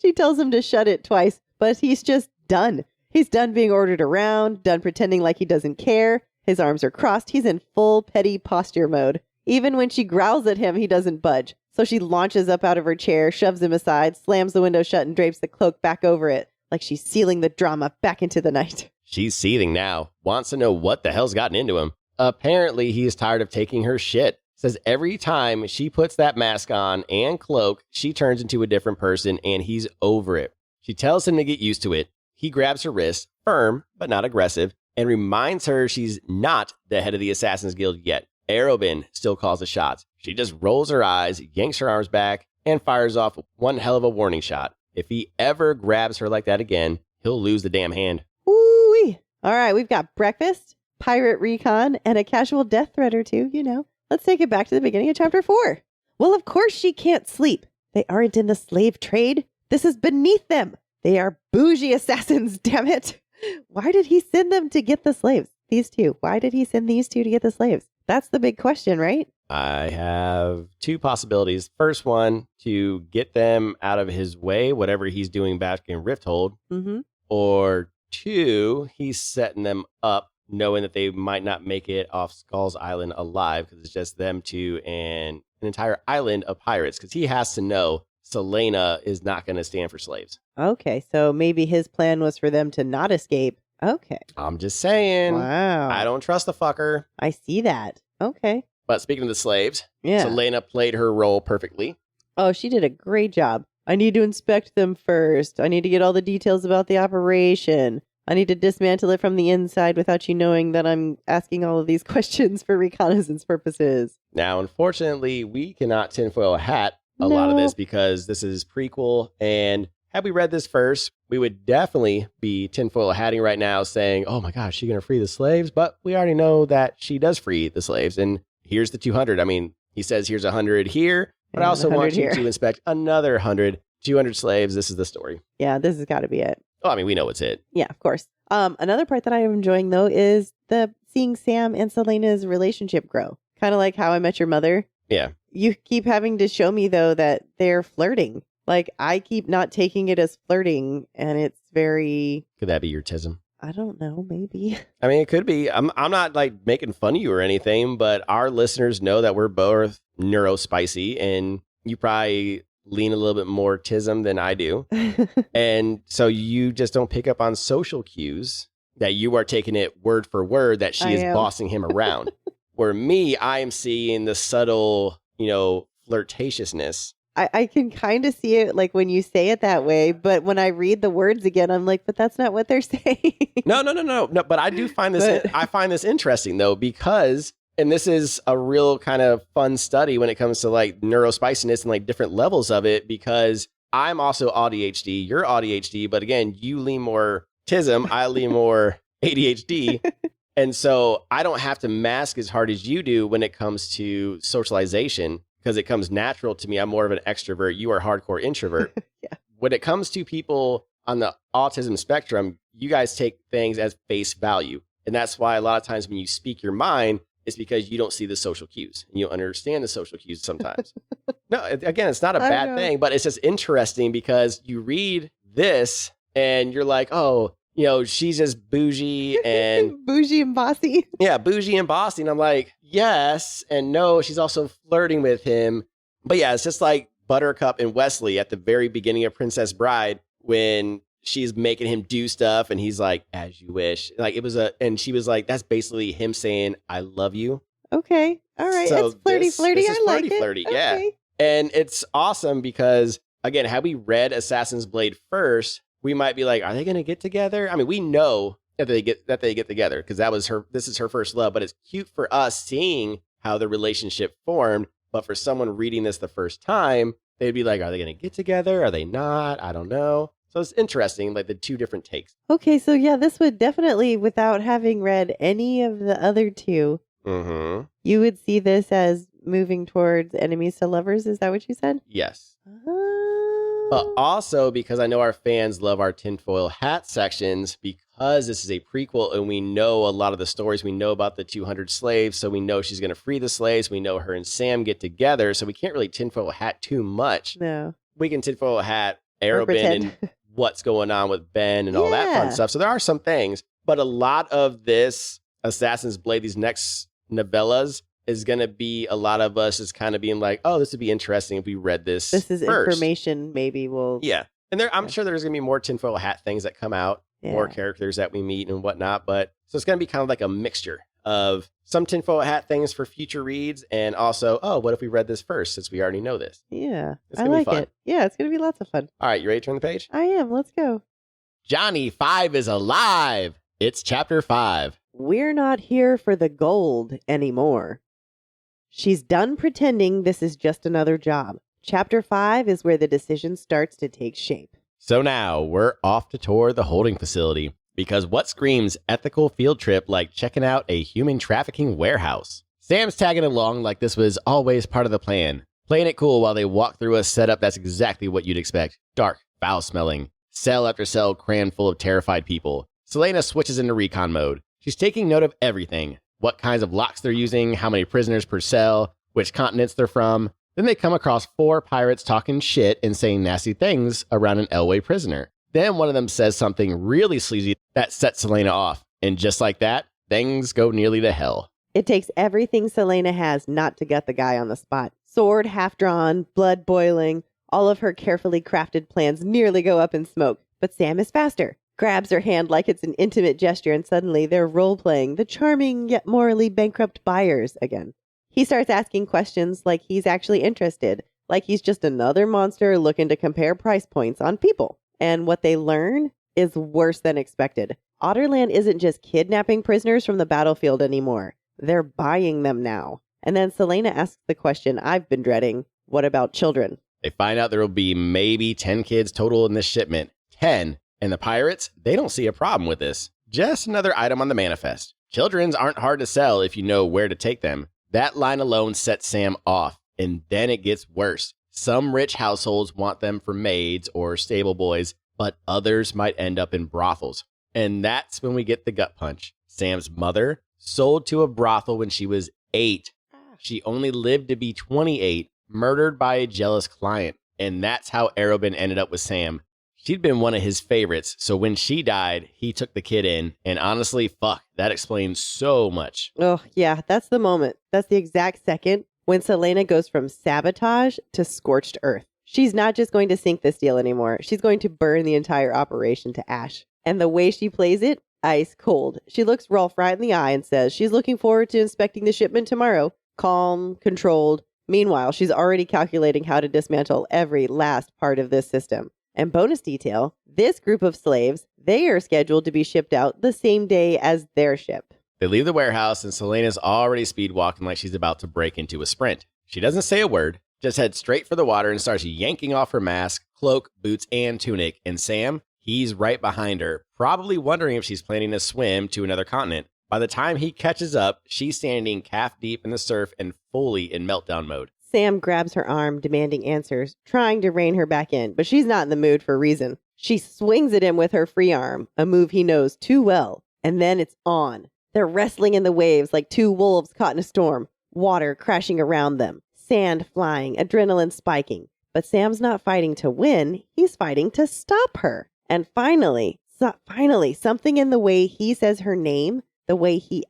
She tells him to shut it twice. But he's just done. He's done being ordered around, done pretending like he doesn't care. His arms are crossed. He's in full petty posture mode. Even when she growls at him, he doesn't budge. So she launches up out of her chair, shoves him aside, slams the window shut, and drapes the cloak back over it, like she's sealing the drama back into the night.
She's seething now, wants to know what the hell's gotten into him. Apparently, he's tired of taking her shit. Says every time she puts that mask on and cloak, she turns into a different person, and he's over it. She tells him to get used to it. He grabs her wrist, firm but not aggressive, and reminds her she's not the head of the Assassin's Guild yet. Arobin still calls the shots. She just rolls her eyes, yanks her arms back, and fires off one hell of a warning shot. If he ever grabs her like that again, he'll lose the damn hand.
Ooh-wee. All right, we've got breakfast, pirate recon, and a casual death threat or two, you know. Let's take it back to the beginning of chapter 4. Well, of course she can't sleep. They aren't in the slave trade. This is beneath them. They are bougie assassins, damn it. Why did he send them to get the slaves? These two. Why did he send these two to get the slaves? That's the big question, right?
I have two possibilities. First one, to get them out of his way, whatever he's doing back in Rifthold.
Mm-hmm.
or 2, he's setting them up knowing that they might not make it off Skull's Island alive because it's just them two and an entire island of pirates because he has to know Celaena is not going to stand for slaves.
Okay, so maybe his plan was for them to not escape. Okay.
I'm just saying.
Wow.
I don't trust the fucker.
I see that. Okay.
But speaking of the slaves,
Yeah.
Celaena played her role perfectly.
Oh, she did a great job. I need to inspect them first. I need to get all the details about the operation. I need to dismantle it from the inside without you knowing that I'm asking all of these questions for reconnaissance purposes.
Now, unfortunately, we cannot tinfoil hat a lot of this because this is prequel. And had we read this first, we would definitely be tinfoil hatting right now saying, oh my gosh, she's going to free the slaves. But we already know that she does free the slaves. And here's the 200. I mean, he says here's 100 here, but I also want you to inspect another 100, 200 slaves. This is the story.
Yeah, this has got to be it.
Oh, I mean, we know it's it.
Yeah, of course. Another part that I am enjoying, though, is seeing Sam and Celaena's relationship grow. Kind of like How I Met Your Mother.
Yeah.
You keep having to show me, though, that they're flirting. Like, I keep not taking it as flirting, and it's very...
Could that be your tism?
I don't know, maybe.
I mean, it could be. I'm not like making fun of you or anything, but our listeners know that we're both neurospicy, and you probably lean a little bit more tism than I do. And so you just don't pick up on social cues that you are taking it word for word that she is bossing him around. Where me, I am seeing the subtle, flirtatiousness.
I can kind of see it like when you say it that way, but when I read the words again, I'm like, but that's not what they're saying.
No. But I do find this, I find this interesting though, because, and this is a real kind of fun study when it comes to like neurospiciness and like different levels of it, because I'm also ADHD, you're ADHD, but again, you lean more tism, I lean more ADHD. And so I don't have to mask as hard as you do when it comes to socialization, because it comes natural to me. I'm more of an extrovert. You are hardcore introvert.
Yeah.
When it comes to people on the autism spectrum, you guys take things as face value. And that's why a lot of times when you speak your mind, it's because you don't see the social cues and you don't understand the social cues sometimes. No, again, it's not a bad thing, but it's just interesting because you read this and you're like, oh, she's just bougie and...
bougie and bossy.
Yeah, bougie and bossy. And I'm like, yes and no, she's also flirting with him. But yeah, it's just like Buttercup and Wesley at the very beginning of Princess Bride when she's making him do stuff and he's like, as you wish. Like and she was like, that's basically him saying, I love you.
Okay. All right.
So
it's flirty.
This
I like it.
Flirty.
Okay.
Yeah. And it's awesome because, again, had we read Assassin's Blade first, we might be like, are they going to get together? I mean, we know that they get together because this is her first love, but it's cute for us seeing how the relationship formed. But for someone reading this the first time, they'd be like, are they going to get together? Are they not? I don't know. So it's interesting, like the two different takes.
Okay. So yeah, this would definitely, without having read any of the other two, you would see this as moving towards enemies to lovers. Is that what you said?
Yes. But also because I know our fans love our tinfoil hat sections because this is a prequel and we know a lot of the stories. We know about the 200 slaves, so we know she's going to free the slaves. We know her and Sam get together, so we can't really tinfoil hat too much.
No.
We can tinfoil hat Arobin and what's going on with Ben and all that fun stuff. So there are some things, but a lot of this Assassin's Blade, these next novellas, is going to be a lot of us just kind of being like, oh, this would be interesting if we read this.
This is
first.
Information maybe we'll...
Yeah. And I'm sure there's going to be more tinfoil hat things that come out, more characters that we meet and whatnot. But so it's going to be kind of like a mixture of some tinfoil hat things for future reads and also, oh, what if we read this first since we already know this?
Yeah.
It's going to be fun.
It. Yeah, it's going to be lots of fun.
All right, you ready to turn the page?
I am. Let's go.
Johnny 5 is alive. It's chapter 5.
We're not here for the gold anymore. She's done pretending this is just another job. Chapter 5 is where the decision starts to take shape.
So now we're off to tour the holding facility because what screams ethical field trip like checking out a human trafficking warehouse? Sam's tagging along like this was always part of the plan, playing it cool while they walk through a setup that's exactly what you'd expect. Dark, foul-smelling, cell after cell crammed full of terrified people. Celaena switches into recon mode. She's taking note of everything. What kinds of locks they're using, how many prisoners per cell, which continents they're from. Then they come across 4 pirates talking shit and saying nasty things around an Elway prisoner. Then one of them says something really sleazy that sets Celaena off. And just like that, things go nearly to hell.
It takes everything Celaena has not to gut the guy on the spot. Sword half drawn, blood boiling. All of her carefully crafted plans nearly go up in smoke. But Sam is faster. Grabs her hand like it's an intimate gesture, and suddenly they're role-playing the charming yet morally bankrupt buyers again. He starts asking questions like he's actually interested, like he's just another monster looking to compare price points on people. And what they learn is worse than expected. Otterland isn't just kidnapping prisoners from the battlefield anymore. They're buying them now. And then Celaena asks the question I've been dreading. What about children?
They find out there will be maybe 10 kids total in this shipment. 10. And the pirates, they don't see a problem with this. Just another item on the manifest. Children's aren't hard to sell if you know where to take them. That line alone sets Sam off. And then it gets worse. Some rich households want them for maids or stable boys, but others might end up in brothels. And that's when we get the gut punch. Sam's mother sold to a brothel when she was 8. She only lived to be 28, murdered by a jealous client. And that's how Arobin ended up with Sam. She'd been one of his favorites, so when she died, he took the kid in. And honestly, fuck, that explains so much.
Oh, yeah, that's the moment. That's the exact second when Celaena goes from sabotage to scorched earth. She's not just going to sink this deal anymore. She's going to burn the entire operation to ash. And the way she plays it, ice cold. She looks Rolfe right in the eye and says she's looking forward to inspecting the shipment tomorrow. Calm, controlled. Meanwhile, she's already calculating how to dismantle every last part of this system. And bonus detail, this group of slaves, they are scheduled to be shipped out the same day as their ship.
They leave the warehouse and Selena's already speed walking like she's about to break into a sprint. She doesn't say a word, just heads straight for the water and starts yanking off her mask, cloak, boots, and tunic. And Sam, he's right behind her, probably wondering if she's planning to swim to another continent. By the time he catches up, she's standing calf deep in the surf and fully in meltdown mode.
Sam grabs her arm, demanding answers, trying to rein her back in, but she's not in the mood for reason. She swings at him with her free arm, a move he knows too well, and then it's on. They're wrestling in the waves like two wolves caught in a storm, water crashing around them, sand flying, adrenaline spiking. But Sam's not fighting to win, he's fighting to stop her. And finally, something in the way he says her name, the way he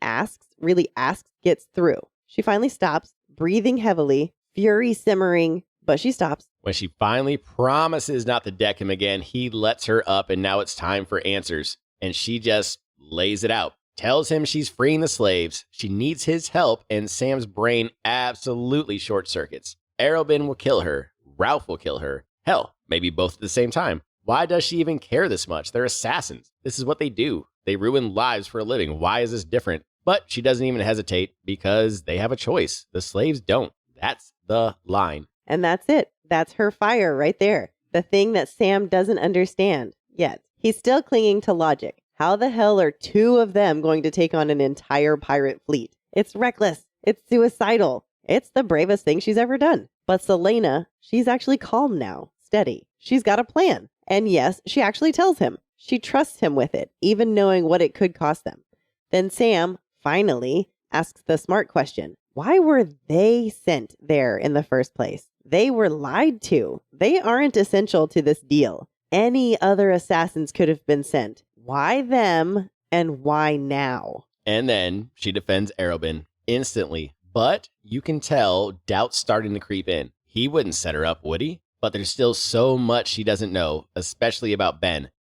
really asks, gets through. She finally stops, breathing heavily, fury simmering, but she stops.
When she finally promises not to deck him again, he lets her up and now it's time for answers. And she just lays it out. Tells him she's freeing the slaves. She needs his help and Sam's brain absolutely short circuits. Arobin will kill her. Rolfe will kill her. Hell, maybe both at the same time. Why does she even care this much? They're assassins. This is what they do. They ruin lives for a living. Why is this different? But she doesn't even hesitate because they have a choice. The slaves don't. That's the line.
And that's it. That's her fire right there. The thing that Sam doesn't understand yet. He's still clinging to logic. How the hell are two of them going to take on an entire pirate fleet? It's reckless. It's suicidal. It's the bravest thing she's ever done. But Celaena, she's actually calm now, steady. She's got a plan. And yes, she actually tells him. She trusts him with it, even knowing what it could cost them. Then Sam, finally, asks the smart question. Why were they sent there in the first place? They were lied to. They aren't essential to this deal. Any other assassins could have been sent. Why them and why now?
And then she defends Arobin instantly. But you can tell doubt's starting to creep in. He wouldn't set her up, would he? But there's still so much she doesn't know, especially about Ben.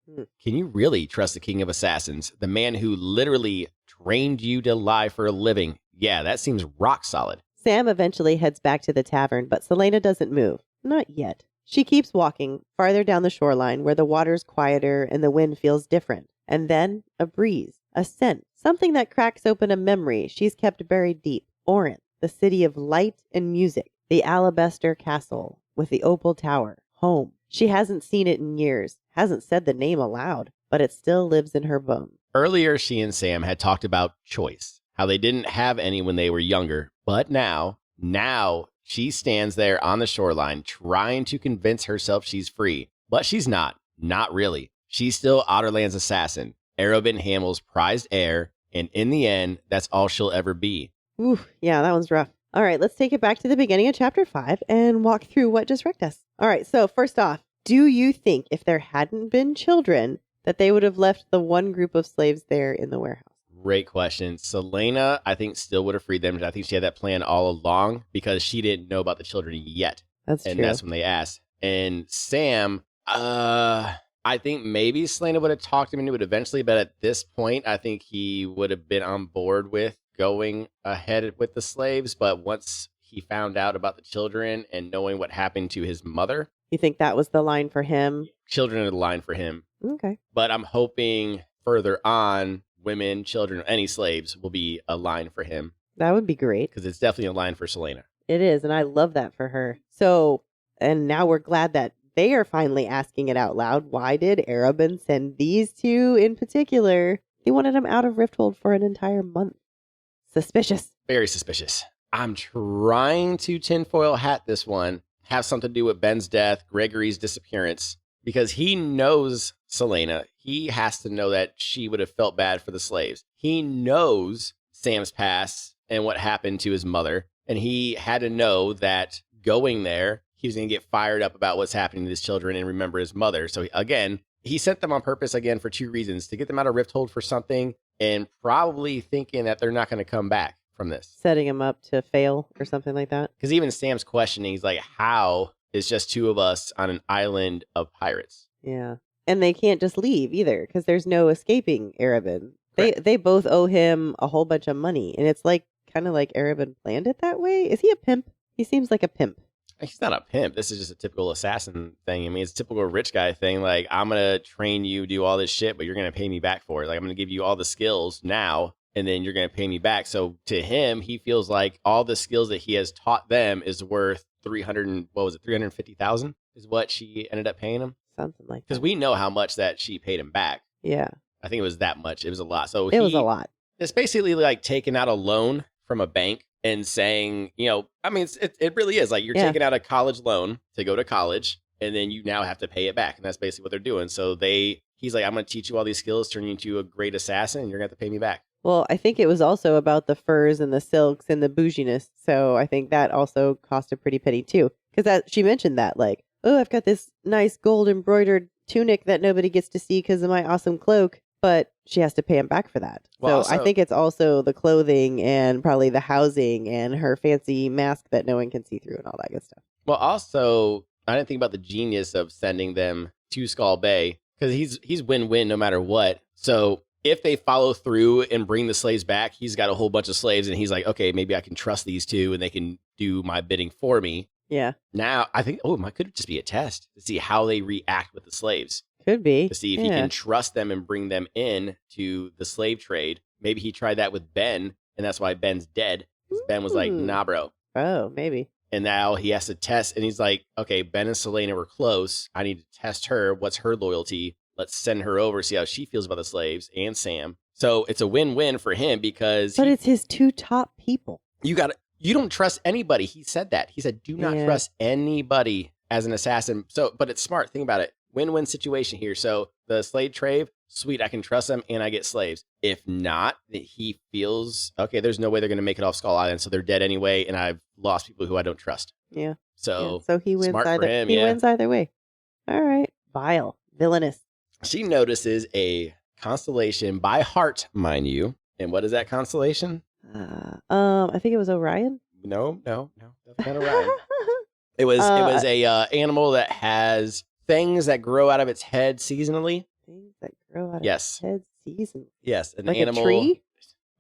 Can you really trust the king of assassins, the man who literally trained you to lie for a living? Yeah, that seems rock solid.
Sam eventually heads back to the tavern, but Celaena doesn't move. Not yet. She keeps walking farther down the shoreline where the water's quieter and the wind feels different. And then a breeze, a scent, something that cracks open a memory she's kept buried deep. Orin, the city of light and music, the alabaster castle with the opal tower, home. She hasn't seen it in years, hasn't said the name aloud, but it still lives in her bones.
Earlier, she and Sam had talked about choice, how they didn't have any when they were younger. But now she stands there on the shoreline trying to convince herself she's free. But she's not really. She's still Otterland's assassin, Arobin Hamill's prized heir, and in the end, that's all she'll ever be.
Ooh, yeah, that one's rough. All right, let's take it back to the beginning of chapter 5 and walk through what just wrecked us. All right, so first off, Do you think if there hadn't been children, that they would have left the one group of slaves there in the warehouse?
Great question. Celaena, I think, still would have freed them. I think she had that plan all along because she didn't know about the children yet.
That's
and
true.
that's when they asked. And Sam, I think maybe Celaena would have talked him into it eventually, but at this point, I think he would have been on board with going ahead with the slaves. But once he found out about the children and knowing what happened to his mother,
You think that was the line for him?
children are the line for him.
Okay.
But I'm hoping further on, women, children, any slaves will be a line for him
That would be great.
because it's definitely a line for Celaena.
It is, and I love that for her. So, and now we're glad that they are finally asking it out loud. Why did Arabin send these two in particular? He wanted them out of Rifthold for an entire month. Suspicious.
Very suspicious. I'm trying to tinfoil hat this one, have something to do with Ben's death, Gregory's disappearance, because he knows Celaena. He has to know that she would have felt bad for the slaves. He knows Sam's past and what happened to his mother, and he had to know that going there, he was going to get fired up about what's happening to his children and remember his mother. So again, he sent them on purpose again for two reasons: to get them out of Rifthold for something, and probably thinking that they're not going to come back from this.
Setting him up to fail or something like that.
Because even Sam's questioning, he's like, how is just two of us on an island of pirates?
Yeah. And they can't just leave either because there's no escaping Arabin.
Correct.
They both owe him a whole bunch of money. And it's like kind of like Arabin planned it that way. Is he a pimp? He seems like a pimp.
He's not a pimp. This is just a typical assassin thing. I mean, it's a typical rich guy thing. Like, I'm going to train you, do all this shit, but you're going to pay me back for it. Like, I'm going to give you all the skills now, and then you're going to pay me back. So to him, he feels like all the skills that he has taught them is worth 350,000 is what she ended up paying him.
Something like that.
Because we know how much that she paid him back.
Yeah.
I think it was that much. It was a lot. So
It was a lot.
It's basically like taking out a loan from a bank and saying, I mean, it really is like you're taking out a college loan to go to college, and then you now have to pay it back. And that's basically what they're doing. So he's like, I'm going to teach you all these skills, turn you into a great assassin, and you're going to have to pay me back.
Well, I think it was also about the furs and the silks and the bouginess. So I think that also cost a pretty penny too. Because she mentioned that, like, oh, I've got this nice gold embroidered tunic that nobody gets to see because of my awesome cloak. But she has to pay him back for that.
Well,
so I think it's also the clothing and probably the housing and her fancy mask that no one can see through and all that good stuff.
Well, also, I didn't think about the genius of sending them to Skull Bay because he's win-win no matter what. So if they follow through and bring the slaves back, he's got a whole bunch of slaves and he's like, okay, maybe I can trust these two and they can do my bidding for me.
Yeah.
Now, I think, it could just be a test to see how they react with the slaves.
Could be.
To see if he can trust them and bring them in to the slave trade. Maybe he tried that with Ben, and that's why Ben's dead. Ben was like, nah, bro.
Oh, maybe.
And now he has to test, and he's like, okay, Ben and Celaena were close. I need to test her. What's her loyalty? Let's send her over, see how she feels about the slaves and Sam. So it's a win-win for him because...
But it's his two top people.
You don't trust anybody. He said that. He said, do not trust anybody as an assassin. So, but it's smart. Think about it. Win-win situation here. So the slave trade, sweet, I can trust them and I get slaves. If not, he feels, okay, there's no way they're going to make it off Skull Island. So they're dead anyway. And I've lost people who I don't trust.
Yeah.
So
he wins
smart
either.
for him,
he wins either way. All right. Vile. Villainous.
She notices a constellation by heart, mind you. And what is that constellation?
I think it was Orion.
No. That's not Orion. It was a animal that has things that grow out of its head seasonally.
Things that grow out of
its
head seasonally.
Yes, an
like
animal.
A tree?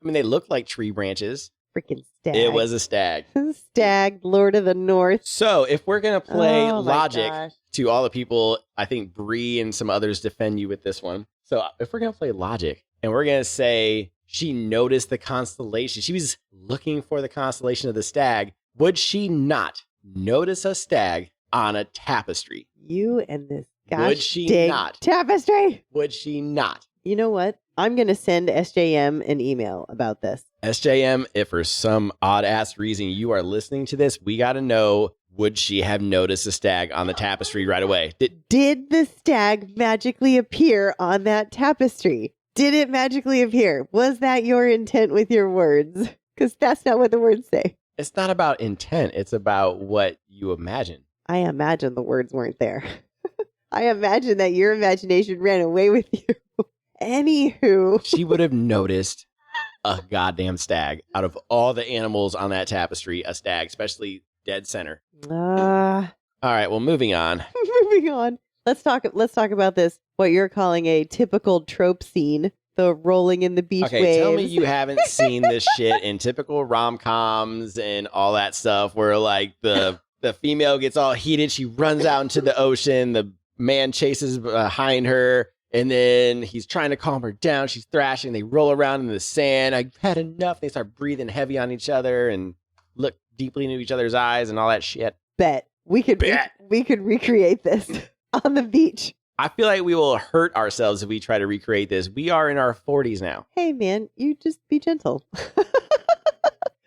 I mean, they look like tree branches.
Freaking stag.
It was a stag.
Stag, Lord of the North.
So if we're going to play
Oh, my
logic
gosh.
to all the people, I think Bree and some others defend you with this one. So if we're going to play logic and we're going to say she noticed the constellation, she was looking for the constellation of the stag, would she not notice a stag on a tapestry?
You and this gosh
Would she
dang
not?
tapestry.
Would she not?
You know what? I'm going to send SJM an email about this.
SJM, if for some odd ass reason you are listening to this, we got to know, would she have noticed a stag on the tapestry right away?
Did the stag magically appear on that tapestry? Did it magically appear? Was that your intent with your words? Because that's not what the words say.
It's not about intent. It's about what you imagine.
I imagine the words weren't there. I imagine that your imagination ran away with you. Anywho.
She would have noticed a goddamn stag. Out of all the animals on that tapestry, a stag, especially dead center. All right, well, moving on.
Moving on. Let's talk about this, what you're calling a typical trope scene, the rolling in the beach waves.
Tell me you haven't seen this shit in typical rom-coms and all that stuff where like the female gets all heated, she runs out into the ocean, the man chases behind her, and then he's trying to calm her down, she's thrashing, they roll around in the sand, I've had enough, they start breathing heavy on each other and look deeply into each other's eyes and all that shit.
Bet. We could recreate this on the beach.
I feel like we will hurt ourselves if we try to recreate this. We are in our 40s now.
Hey, man, you just be gentle.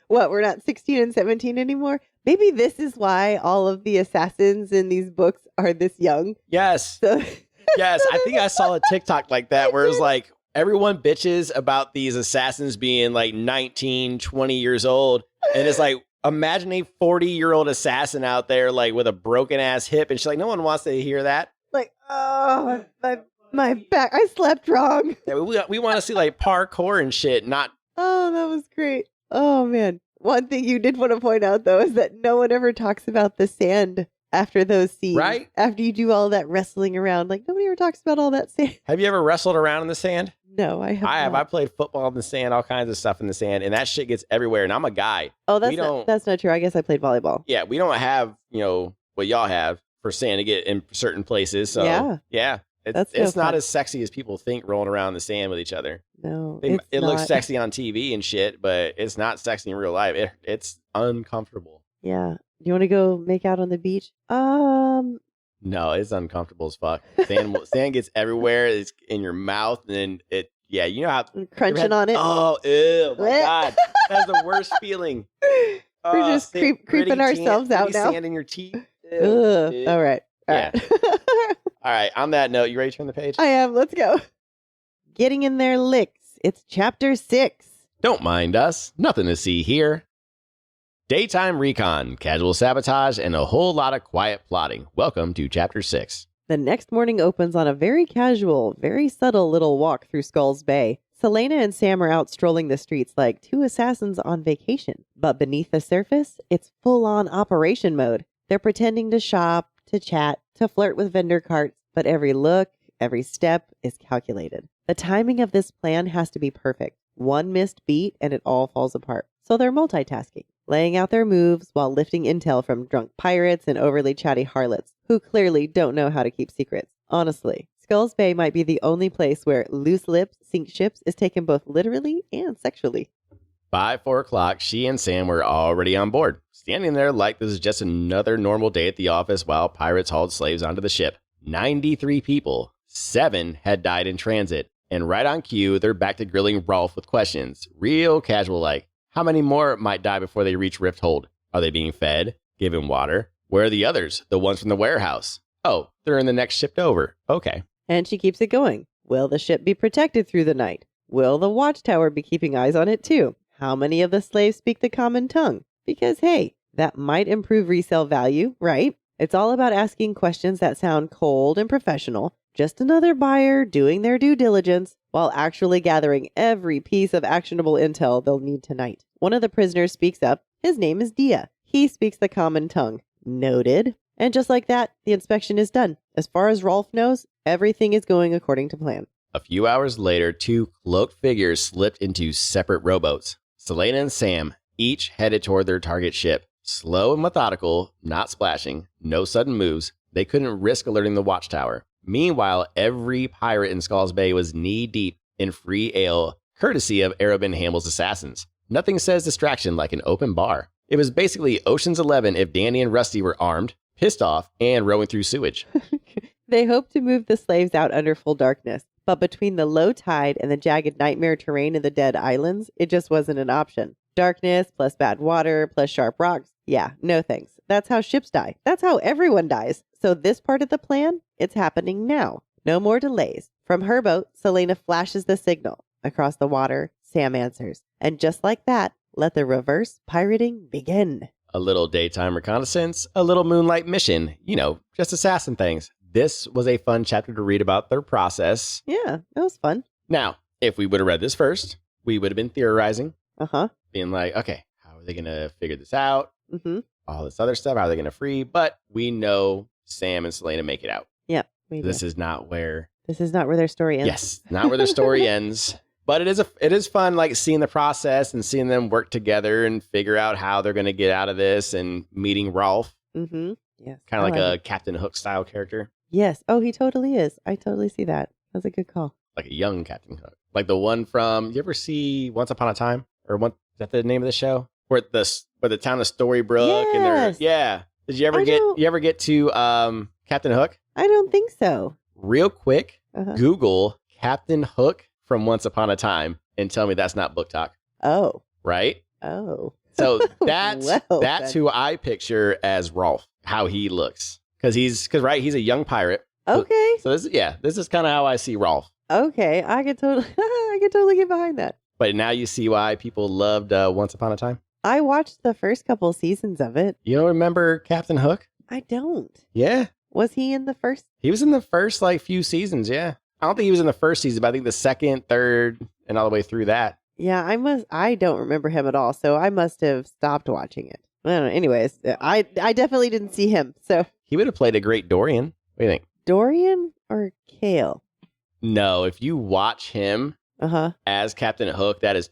What, we're not 16 and 17 anymore? Maybe this is why all of the assassins in these books are this young.
Yes. Yes, I think I saw a TikTok like that where it's like everyone bitches about these assassins being like 19, 20 years old. And it's like, imagine a 40-year-old assassin out there like with a broken ass hip. And she's like, no one wants to hear that.
Like, oh, my back. I slept wrong.
Yeah, we want to see like parkour and shit, not.
Oh, that was great. Oh, man. One thing you did want to point out, though, is that no one ever talks about the sand after those scenes.
Right?
After you do all that wrestling around. Like, nobody ever talks about all that sand.
Have you ever wrestled around in the sand?
No, I have not.
I played football in the sand, all kinds of stuff in the sand, and that shit gets everywhere. And I'm a guy.
Oh, that's not true. I guess I played volleyball.
Yeah, we don't have, what y'all have for sand to get in certain places. So, yeah. It's not as sexy as people think rolling around in the sand with each other.
No,
it looks sexy on TV and shit, but it's not sexy in real life. It's uncomfortable.
Yeah. Do you want to go make out on the beach?
No, it's uncomfortable as fuck. Sand gets everywhere. It's in your mouth, and then you know how
crunching on it.
Oh, ew, my God, that's the worst feeling.
We're just creeping ourselves out now.
Sand in your teeth.
Ew. All right.
All right. On that note, you ready to turn the page?
I am. Let's go. Getting in their licks. It's chapter 6.
Don't mind us. Nothing to see here. Daytime recon, casual sabotage, and a whole lot of quiet plotting. Welcome to chapter 6.
The next morning opens on a very casual, very subtle little walk through Skulls Bay. Celaena and Sam are out strolling the streets like two assassins on vacation. But beneath the surface, it's full-on operation mode. They're pretending to shop, to chat, to flirt with vendor carts, but every look, every step is calculated. The timing of this plan has to be perfect. One missed beat and it all falls apart. So they're multitasking, laying out their moves while lifting intel from drunk pirates and overly chatty harlots who clearly don't know how to keep secrets. Honestly, Skulls Bay might be the only place where loose lips sink ships is taken both literally and sexually.
By 4 o'clock, she and Sam were already on board, standing there like this is just another normal day at the office while pirates hauled slaves onto the ship. 93 people, 7 had died in transit, and right on cue, they're back to grilling Rolfe with questions, real casual like. How many more might die before they reach Rift Hold? Are they being fed? Given water? Where are the others? The ones from the warehouse? Oh, they're in the next ship over. Okay.
And she keeps it going. Will the ship be protected through the night? Will the watchtower be keeping eyes on it too? How many of the slaves speak the common tongue? Because, hey, that might improve resale value, right? It's all about asking questions that sound cold and professional. Just another buyer doing their due diligence while actually gathering every piece of actionable intel they'll need tonight. One of the prisoners speaks up. His name is Dia. He speaks the common tongue. Noted. And just like that, the inspection is done. As far as Rolfe knows, everything is going according to plan.
A few hours later, 2 cloaked figures slipped into separate rowboats. Celaena and Sam each headed toward their target ship. Slow and methodical, not splashing, no sudden moves. They couldn't risk alerting the watchtower. Meanwhile, every pirate in Skulls Bay was knee-deep in free ale, courtesy of Arobin Hamill's assassins. Nothing says distraction like an open bar. It was basically Ocean's 11 if Danny and Rusty were armed, pissed off, and rowing through sewage.
They hoped to move the slaves out under full darkness, but between the low tide and the jagged nightmare terrain in the Dead Islands, it just wasn't an option. Darkness plus bad water plus sharp rocks. Yeah, no thanks. That's how ships die. That's how everyone dies. So this part of the plan, it's happening now. No more delays. From her boat, Celaena flashes the signal. Across the water, Sam answers. And just like that, let the reverse pirating begin.
A little daytime reconnaissance, a little moonlight mission, just assassin things. this was a fun chapter to read about their process.
Yeah, that was fun.
Now, if we would have read this first, we would have been theorizing,
Uh-huh.
being like, okay, how are they going to figure this out?
Mm-hmm.
All this other stuff, how are they going to free? But we know Sam and Celaena make it out.
Yep.
This is not where
their story ends.
Yes, not where their story ends. But it is fun, like seeing the process and seeing them work together and figure out how they're going to get out of this and meeting Rolfe.
Mm-hmm. Yes.
Kind of like a Captain Hook style character.
Yes. Oh, he totally is. I totally see that. That's a good call.
Like a young Captain Hook. Like the one from, you ever see Once Upon a Time? Or is that the name of the show? Where the town of Storybrooke
Yes.
Did you ever get to Captain Hook?
I don't think so.
Real quick,
Uh-huh.
Google Captain Hook from Once Upon a Time and tell me that's not book talk.
Oh.
Right?
Oh.
So that's
then.
who I picture as Rolfe, how he looks. Because he's a young pirate.
Okay.
So this is kind of how I see Rolfe.
Okay. I could totally get behind that.
But now you see why people loved Once Upon a Time?
I watched the first couple seasons of it.
You don't remember Captain Hook?
I don't.
Yeah.
Was he in the first?
He was in the first few seasons, yeah. I don't think he was in the first season, but I think the second, third, and all the way through that.
Yeah, I don't remember him at all, so I must have stopped watching it. I don't know. Anyways, I definitely didn't see him. So
He would have played a great Dorian. What do you think?
Dorian or Kale?
No, if you watch him as Captain Hook, that is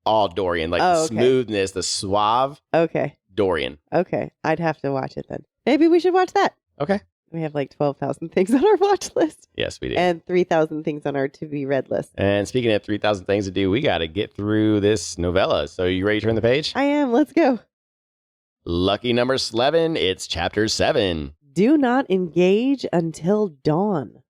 all Dorian. Like the smoothness, the suave.
Okay.
Dorian.
Okay. I'd have to watch it then. Maybe we should watch that.
Okay.
We have like 12,000 things on our watch list.
Yes, we do.
And 3,000 things on our to be read list.
And speaking of 3,000 things to do, we got to get through this novella. So you ready to turn the page?
I am. Let's go.
Lucky number 11. It's chapter 7.
Do not engage until dawn.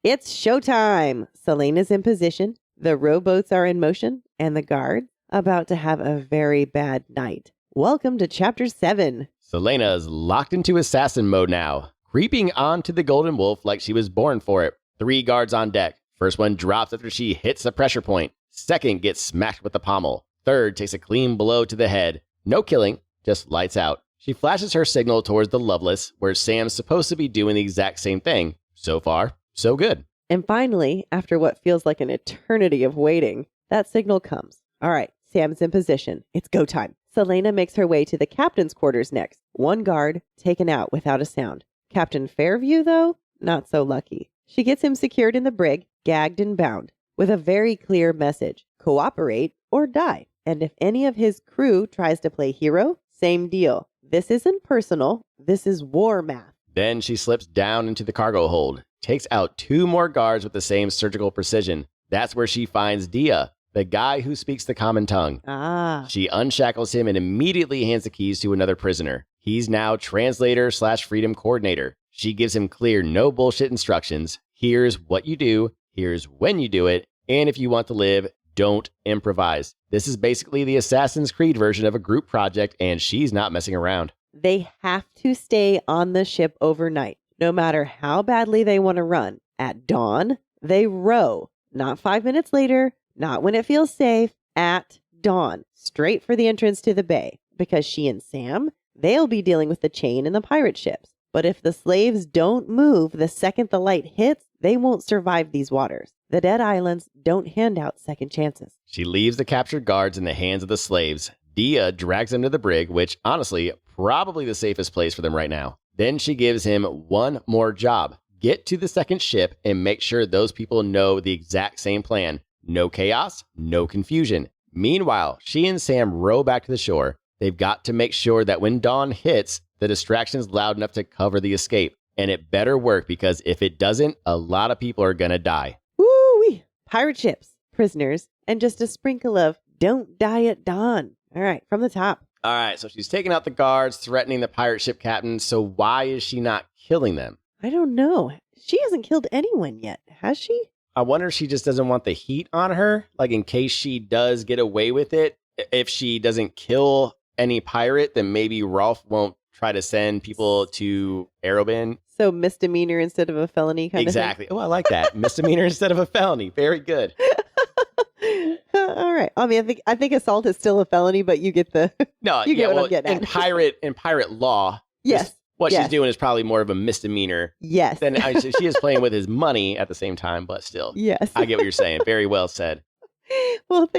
It's showtime. Celaena's in position. The rowboats are in motion. And the guards about to have a very bad night. Welcome to chapter 7.
Celaena's locked into assassin mode now, creeping onto the Golden Wolf like she was born for it. 3 guards on deck. First one drops after she hits the pressure point. Second gets smacked with the pommel. Third takes a clean blow to the head. No killing, just lights out. She flashes her signal towards the Loveless, where Sam's supposed to be doing the exact same thing. So far, so good.
And finally, after what feels like an eternity of waiting, that signal comes. All right, Sam's in position. It's go time. Celaena makes her way to the captain's quarters next. 1 guard taken out without a sound. Captain Fairview, though, not so lucky. She gets him secured in the brig, gagged and bound, with a very clear message. Cooperate or die. And if any of his crew tries to play hero, same deal. This isn't personal. This is war math.
Then she slips down into the cargo hold, takes out 2 more guards with the same surgical precision. That's where she finds Dia, the guy who speaks the common tongue. She unshackles him and immediately hands the keys to another prisoner. He's now translator/freedom coordinator. She gives him clear, no bullshit instructions. Here's what you do. Here's when you do it. And if you want to live, don't improvise. This is basically the Assassin's Creed version of a group project, and she's not messing around.
They have to stay on the ship overnight, no matter how badly they want to run. At dawn, they row. Not 5 minutes later, not when it feels safe. At dawn, straight for the entrance to the bay. Because she and Sam, they'll be dealing with the chain and the pirate ships. But if the slaves don't move the second the light hits, they won't survive these waters. The Dead Islands don't hand out second chances.
She leaves the captured guards in the hands of the slaves. Dia drags them to the brig, which, honestly, probably the safest place for them right now. Then she gives him one more job. Get to the second ship and make sure those people know the exact same plan. No chaos, no confusion. Meanwhile, she and Sam row back to the shore. They've got to make sure that when dawn hits, the distraction's loud enough to cover the escape. And it better work, because if it doesn't, a lot of people are gonna die.
Woo-wee! Pirate ships, prisoners, and just a sprinkle of don't die at dawn. All right, from the top.
All right, so she's taking out the guards, threatening the pirate ship captain. So why is she not killing them?
I don't know. She hasn't killed anyone yet, has she?
I wonder if she just doesn't want the heat on her, like in case she does get away with it. If she doesn't kill any pirate, then maybe Rolfe won't try to send people to Arobin.
So misdemeanor instead of a felony kind
Exactly. Oh, I like that. Misdemeanor instead of a felony. Very good.
All right. I mean, I think assault is still a felony, but you get the
No,
you get what I'm getting
in
at.
pirate law.
Yes.
What
Yes.
she's doing is probably more of a misdemeanor
Yes.
than she is playing with his money at the same time, but still.
Yes.
I get what you're saying. Very well said.
Well,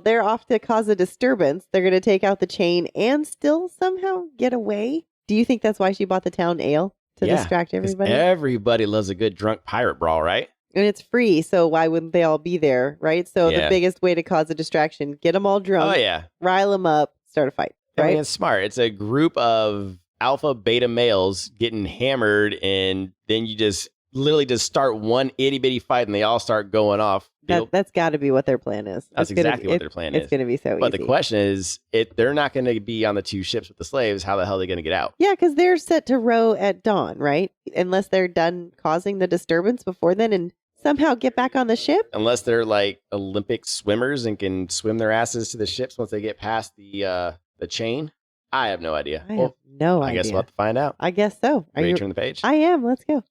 they're off to cause a disturbance. They're going to take out the chain and still somehow get away. Do you think that's why she bought the town ale? To distract
'Cause
everybody?
everybody loves a good drunk pirate brawl, right?
And it's free, so why wouldn't they all be there, right? So the biggest way to cause a distraction, get them all drunk,
Oh, yeah.
rile them up, start a fight,
I
right?
mean, it's smart. It's a group of alpha beta males getting hammered, and then you just literally just start one itty bitty fight, and they all start going off.
That's got to be what their plan is.
That's exactly what their plan is.
It's going to be so easy.
But the question is, if they're not going to be on the two ships with the slaves, how the hell are they going to get out?
Yeah, because they're set to row at dawn, right? Unless they're done causing the disturbance before then and somehow get back on the ship.
Unless they're like Olympic swimmers and can swim their asses to the ships once they get past the chain. I have no idea.
I have no idea.
I guess we'll have to find out.
I guess so.
Ready to turn the page?
I am. Let's go.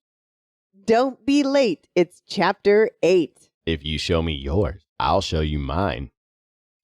Don't be late. It's chapter 8.
If you show me yours, I'll show you mine.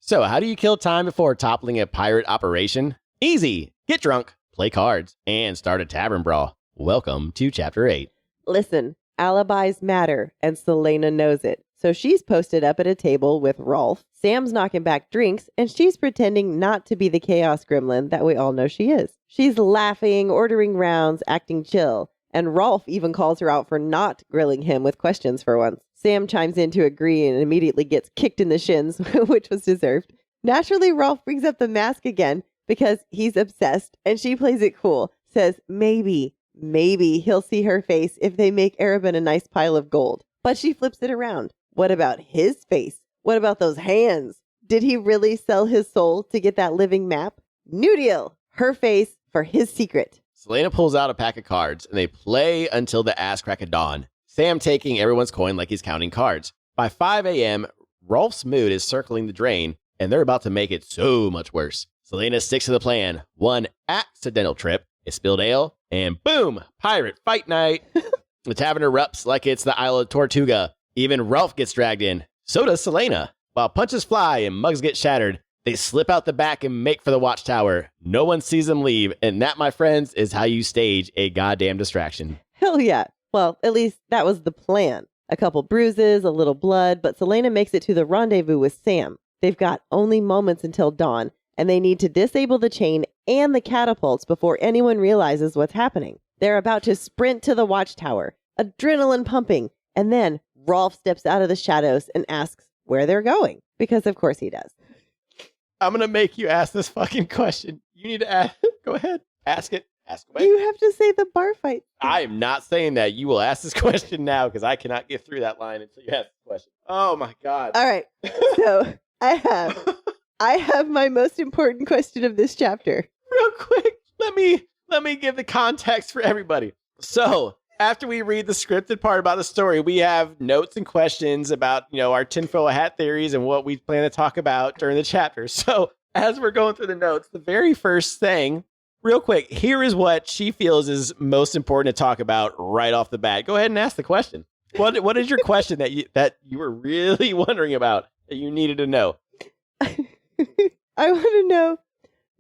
So, how do you kill time before toppling a pirate operation? Easy. Get drunk, play cards, and start a tavern brawl. Welcome to chapter 8.
Listen, alibis matter, and Celaena knows it. So she's posted up at a table with Rolfe. Sam's knocking back drinks, and she's pretending not to be the chaos gremlin that we all know she is. She's laughing, ordering rounds, acting chill. And Rolfe even calls her out for not grilling him with questions for once. Sam chimes in to agree and immediately gets kicked in the shins, which was deserved. Naturally, Rolfe brings up the mask again because he's obsessed, and she plays it cool. Says maybe he'll see her face if they make Arabin a nice pile of gold. But she flips it around. What about his face? What about those hands? Did he really sell his soul to get that living map? New deal. Her face for his secret.
Celaena pulls out a pack of cards, and they play until the ass crack of dawn. Sam taking everyone's coin like he's counting cards. By 5 a.m., Rolfe's mood is circling the drain, and they're about to make it so much worse. Celaena sticks to the plan. One accidental trip, a spilled ale, and boom, pirate fight night. The tavern erupts like it's the Isle of Tortuga. Even Rolfe gets dragged in. So does Celaena. While punches fly and mugs get shattered, they slip out the back and make for the watchtower. No one sees them leave, and that, my friends, is how you stage a goddamn distraction.
Hell yeah. Well, at least that was the plan. A couple bruises, a little blood, but Celaena makes it to the rendezvous with Sam. They've got only moments until dawn, and they need to disable the chain and the catapults before anyone realizes what's happening. They're about to sprint to the watchtower, adrenaline pumping, and then Rolfe steps out of the shadows and asks where they're going, because of course he does.
I'm going to make you ask this fucking question. You need to ask. Go ahead. Ask it. Ask away.
You have to say the bar fight.
I am not saying that. You will ask this question now because I cannot get through that line until you ask the question. Oh my God.
All right. So I have my most important question of this chapter.
Real quick, let me give the context for everybody. So after we read the scripted part about the story, we have notes and questions about, our tinfoil hat theories and what we plan to talk about during the chapter. So as we're going through the notes, the very first thing, real quick, here is what she feels is most important to talk about right off the bat. Go ahead and ask the question. What is your question that you were really wondering about that you needed to know?
I want to know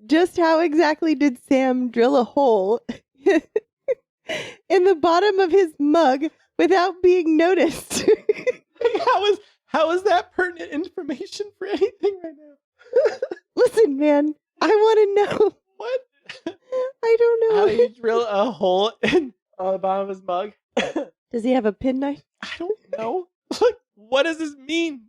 just how exactly did Sam drill a hole in the bottom of his mug without being noticed?
How is that pertinent information for anything right now?
Listen, man, I want to know.
What?
I don't know.
How do you drill a hole on the bottom of his mug?
Does he have a penknife?
I don't know. Like, what does this mean?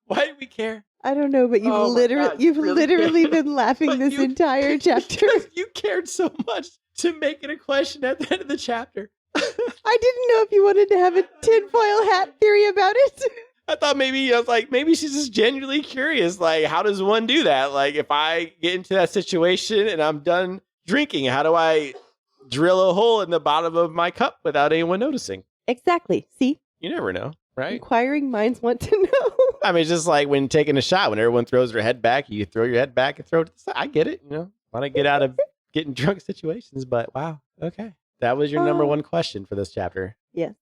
Why do we care?
I don't know, but you've literally been laughing this entire chapter.
You cared so much to make it a question at the end of the chapter.
I didn't know if you wanted to have a tinfoil hat theory about it.
I thought maybe she's just genuinely curious. Like, how does one do that? Like, if I get into that situation and I'm done drinking, how do I drill a hole in the bottom of my cup without anyone noticing?
Exactly. See?
You never know, right?
Inquiring minds want to know.
I mean, it's just like when taking a shot, when everyone throws their head back, you throw your head back and throw it to the side. I get it, want to get out of getting drunk situations, but wow. Okay. That was your number one question for this chapter.
Yes.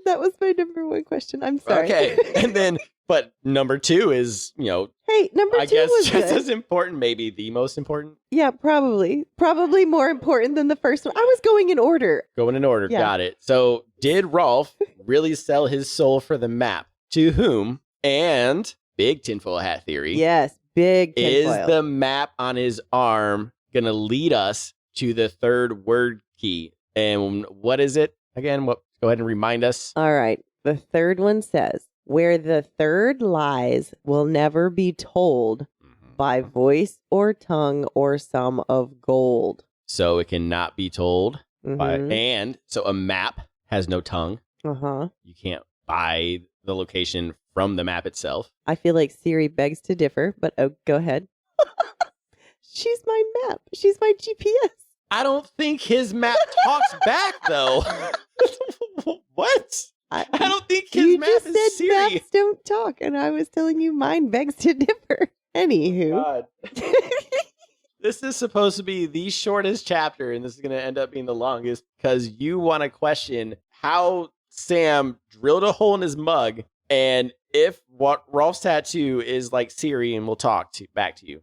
That was my number one question. I'm sorry.
Okay. And then, But number 2 is,
Hey, number 2
I guess
was
just
good.
as important, maybe the most important.
Yeah, probably. Probably more important than the first one. I was going in order.
Going in order.
Yeah.
Got it. So did Rolfe really sell his soul for the map? To whom? And big tinfoil hat theory.
Yes, big tinfoil.
Is the map on his arm going to lead us to the third word key? And what is it? Again, go ahead and remind us.
All right. The third one says, where the third lies will never be told by voice or tongue or sum of gold.
So it cannot be told.
Mhm.
And so a map has no tongue.
Uh-huh.
You can't buy the location from the map itself.
I feel like Siri begs to differ, but go ahead. She's my map. She's my GPS.
I don't think his map talks back, though. What? I don't think his map
just
is
said
Siri.
maps don't talk, and I was telling you mine begs to differ. Anywho.
God. This is supposed to be the shortest chapter, and this is going to end up being the longest because you want to question how Sam drilled a hole in his mug and if what Rolfe's tattoo is like Siri, and we'll talk back to you.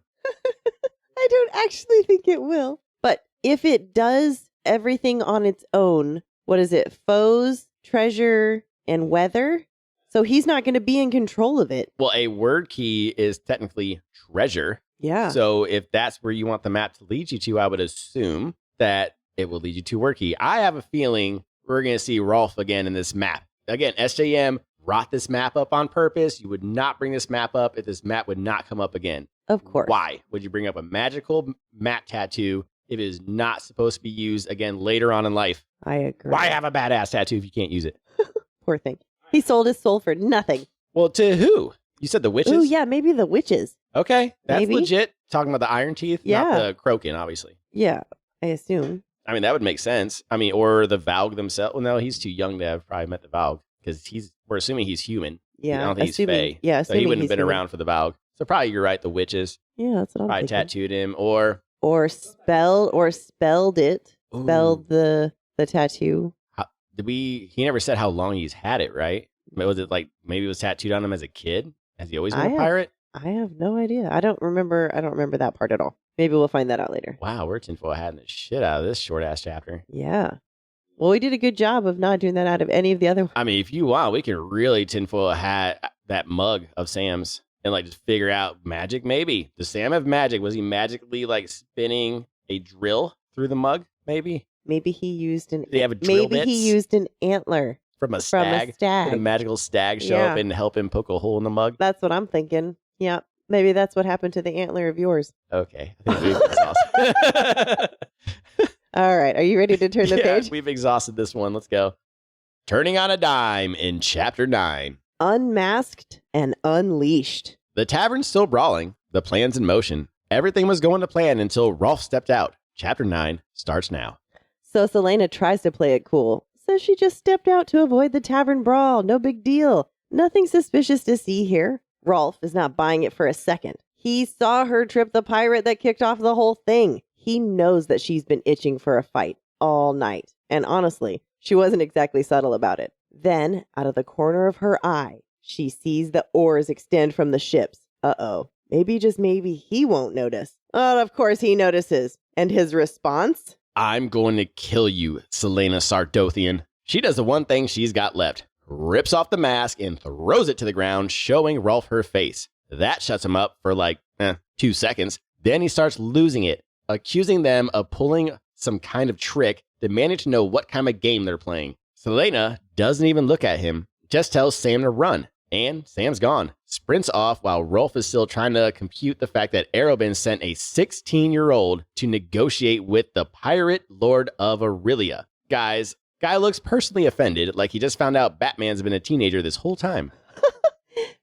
I don't actually think it will. But if it does everything on its own, what is it? Foes, treasure, and weather? So he's not going to be in control of it.
Well, a word key is technically treasure.
Yeah.
So if that's where you want the map to lead you to, I would assume that it will lead you to word key. I have a feeling we're going to see Rolfe again in this map. Again, SJM brought this map up on purpose. You would not bring this map up if this map would not come up again.
Of course.
Why would you bring up a magical map tattoo if it is not supposed to be used again later on in life?
I agree.
Why have a badass tattoo if you can't use it?
Poor thing. He sold his soul for nothing.
Well, to who? You said the witches?
Oh, yeah, maybe the witches.
Okay, that's
Maybe.
legit. Talking about the Iron Teeth,
Yeah.
not the Croaking, obviously.
Yeah, I assume.
I mean, that would make sense. I mean, or the Valg themselves. Well, no, he's too young to have probably met the Valg because we're assuming he's human.
Yeah.
I don't think he's
assuming,
Fae.
Yeah,
So he wouldn't have
he's
been
human.
around for the Valg. So probably you're right, the witches
Yeah, that's what I'm
probably
thinking.
tattooed him or...
Spelled it.
Ooh.
Spelled the tattoo.
He never said how long he's had it, right? Was it like maybe it was tattooed on him as a kid? Has he always been a pirate?
I have no idea. I don't remember that part at all. Maybe we'll find that out later.
Wow, we're tinfoil hatting the shit out of this short ass chapter.
Yeah. Well, we did a good job of not doing that out of any of the other ones.
I mean, if you want, we can really tinfoil hat that mug of Sam's and like just figure out magic. Maybe does Sam have magic? Was he magically like spinning a drill through the mug? Maybe.
Maybe he used an.
Did he have a drill
maybe he
bits?
used an antler
From a
from
stag.
a stag.
Did a magical stag show
Yeah.
up and help him poke a hole in the mug?
That's what I'm thinking. Yeah. Maybe that's what happened to the antler of yours.
Okay. I think we've exhausted.
All right. Are you ready to turn the page?
We've exhausted this one. Let's go. Turning on a dime in chapter 9.
Unmasked and unleashed.
The tavern's still brawling. The plan's in motion. Everything was going to plan until Rolfe stepped out. Chapter 9 starts now.
So Celaena tries to play it cool. So she just stepped out to avoid the tavern brawl. No big deal. Nothing suspicious to see here. Rolfe is not buying it for a second. He saw her trip the pirate that kicked off the whole thing. He knows that she's been itching for a fight all night. And honestly, she wasn't exactly subtle about it. Then, out of the corner of her eye, she sees the oars extend from the ships. Uh-oh. Maybe, just maybe, he won't notice. Oh, of course he notices. And his response?
I'm going to kill you, Celaena Sardothian. She does the one thing she's got left. Rips off the mask and throws it to the ground, showing Rolfe her face. That shuts him up for 2 seconds. Then he starts losing it, accusing them of pulling some kind of trick, demanding to know what kind of game they're playing. Celaena doesn't even look at him, just tells Sam to run. And Sam's gone. Sprints off while Rolfe is still trying to compute the fact that Arobin sent a 16-year-old to negotiate with the pirate lord of Aurelia. Guys, guy looks personally offended, like he just found out Batman's been a teenager this whole time.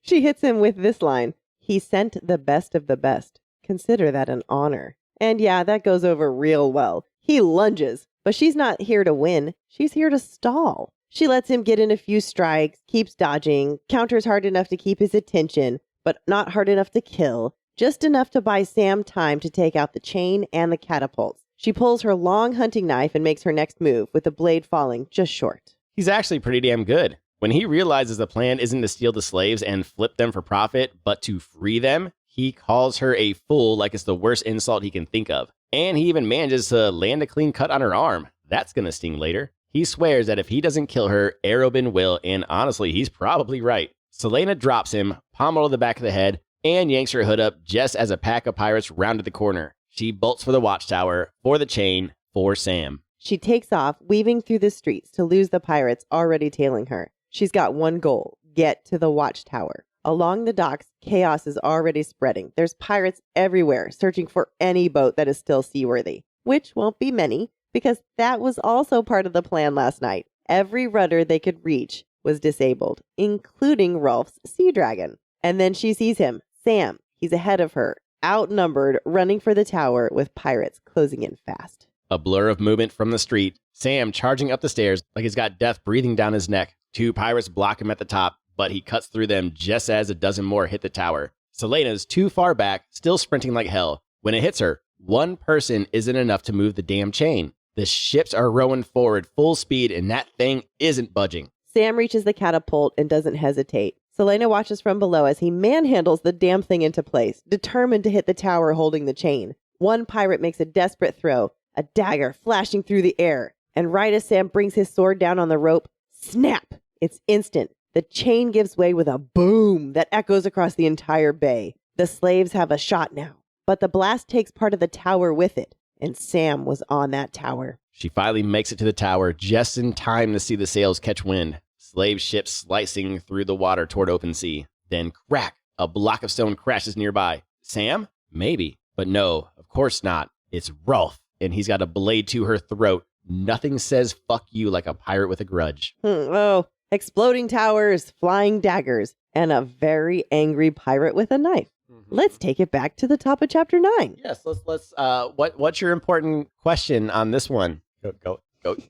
She hits him with this line. He sent the best of the best. Consider that an honor. And yeah, that goes over real well. He lunges, but she's not here to win. She's here to stall. She lets him get in a few strikes, keeps dodging, counters hard enough to keep his attention, but not hard enough to kill, just enough to buy Sam time to take out the chain and the catapults. She pulls her long hunting knife and makes her next move, with the blade falling just short.
He's actually pretty damn good. When he realizes the plan isn't to steal the slaves and flip them for profit, but to free them, he calls her a fool like it's the worst insult he can think of. And he even manages to land a clean cut on her arm. That's gonna sting later. He swears that if he doesn't kill her, Arobin will, and honestly, he's probably right. Celaena drops him, pommel to the back of the head, and yanks her hood up just as a pack of pirates rounded the corner. She bolts for the watchtower, for the chain, for Sam.
She takes off, weaving through the streets to lose the pirates already tailing her. She's got one goal: get to the watchtower. Along the docks, chaos is already spreading. There's pirates everywhere, searching for any boat that is still seaworthy, which won't be many, because that was also part of the plan last night. Every rudder they could reach was disabled, including Rolfe's sea dragon. And then she sees him, Sam. He's ahead of her, outnumbered, running for the tower with pirates closing in fast.
A blur of movement from the street. Sam charging up the stairs like he's got death breathing down his neck. 2 pirates block him at the top, but he cuts through them just as a dozen more hit the tower. Celaena's too far back, still sprinting like hell. When it hits her, one person isn't enough to move the damn chain. The ships are rowing forward full speed, and that thing isn't budging.
Sam reaches the catapult and doesn't hesitate. Celaena watches from below as he manhandles the damn thing into place, determined to hit the tower holding the chain. One pirate makes a desperate throw, a dagger flashing through the air. And right as Sam brings his sword down on the rope, snap! It's instant. The chain gives way with a boom that echoes across the entire bay. The slaves have a shot now, but the blast takes part of the tower with it, and Sam was on that tower.
She finally makes it to the tower just in time to see the sails catch wind. Slave ships slicing through the water toward open sea. Then crack! A block of stone crashes nearby. Sam? Maybe. But no, of course not. It's Rolfe, and he's got a blade to her throat. Nothing says fuck you like a pirate with a grudge.
Oh, exploding towers, flying daggers, and a very angry pirate with a knife. Let's take it back to the top of chapter 9.
Yes, let's what's your important question on this one? Go.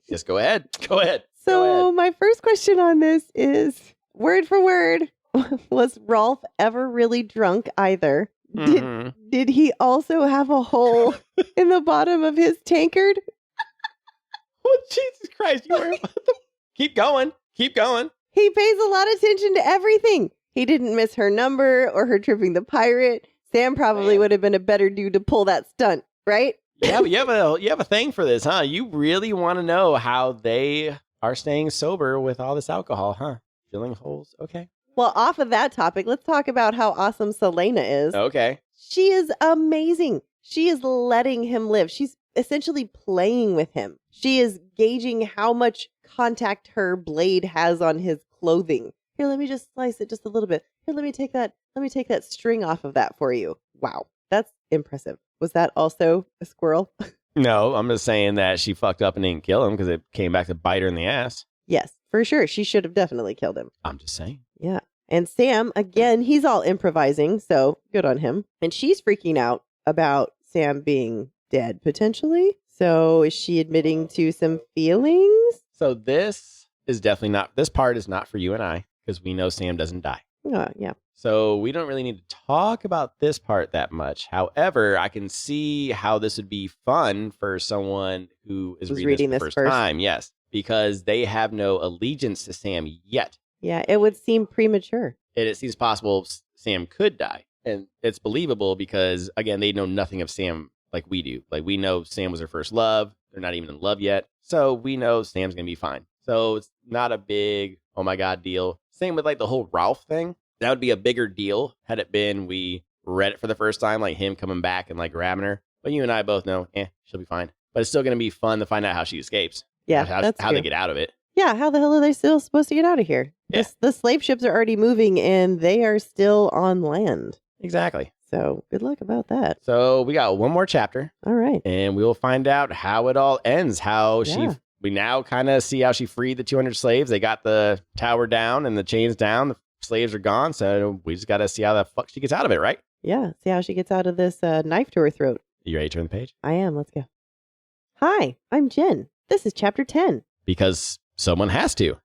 Just go ahead. Go ahead.
So my first question on this is, word for word, was Rolfe ever really drunk either? Did he also have a hole in the bottom of his tankard?
Oh, Jesus Christ. Keep going. Keep going.
He pays a lot of attention to everything. He didn't miss her number or her tripping the pirate. Sam probably would have been a better dude to pull that stunt, right?
Yeah, but you have a thing for this, huh? You really want to know how they are staying sober with all this alcohol, huh? Filling holes. Okay.
Well, off of that topic, let's talk about how awesome Celaena is.
Okay.
She is amazing. She is letting him live. She's essentially playing with him. She is gauging how much contact her blade has on his clothing. Here, let me just slice it just a little bit. Here, let me take that string off of that for you. Wow, that's impressive. Was that also a squirrel?
No, I'm just saying that she fucked up and didn't kill him because it came back to bite her in the ass.
Yes, for sure. She should have definitely killed him.
I'm just saying.
Yeah. And Sam, again, he's all improvising, so good on him. And she's freaking out about Sam being dead, potentially. So is she admitting to some feelings?
So this part is not for you and I, because we know Sam doesn't die.
Yeah.
So we don't really need to talk about this part that much. However, I can see how this would be fun for someone who is reading this for the first time. Yes, because they have no allegiance to Sam yet.
Yeah, it would seem premature.
It seems possible Sam could die. And it's believable because, again, they know nothing of Sam like we do. Like, we know Sam was her first love. They're not even in love yet. So we know Sam's going to be fine. So it's not a big, oh my God, deal. Same with like the whole Rolfe thing. That would be a bigger deal had it been we read it for the first time, like him coming back and like grabbing her. But you and I both know, she'll be fine. But it's still going to be fun to find out how she escapes.
Yeah,
how they get out of it.
Yeah, how the hell are they still supposed to get out of here?
Yeah.
The slave ships are already moving and they are still on land.
Exactly.
So good luck about that.
So we got one more chapter.
All right.
And we will find out how it all ends. We now kind of see how she freed the 200 slaves. They got the tower down and the chains down. The slaves are gone. So we just got to see how the fuck she gets out of it, right?
Yeah. See how she gets out of this knife to her throat.
You ready to turn the page?
I am. Let's go. Hi, I'm Jen. This is chapter 10.
Because someone has to.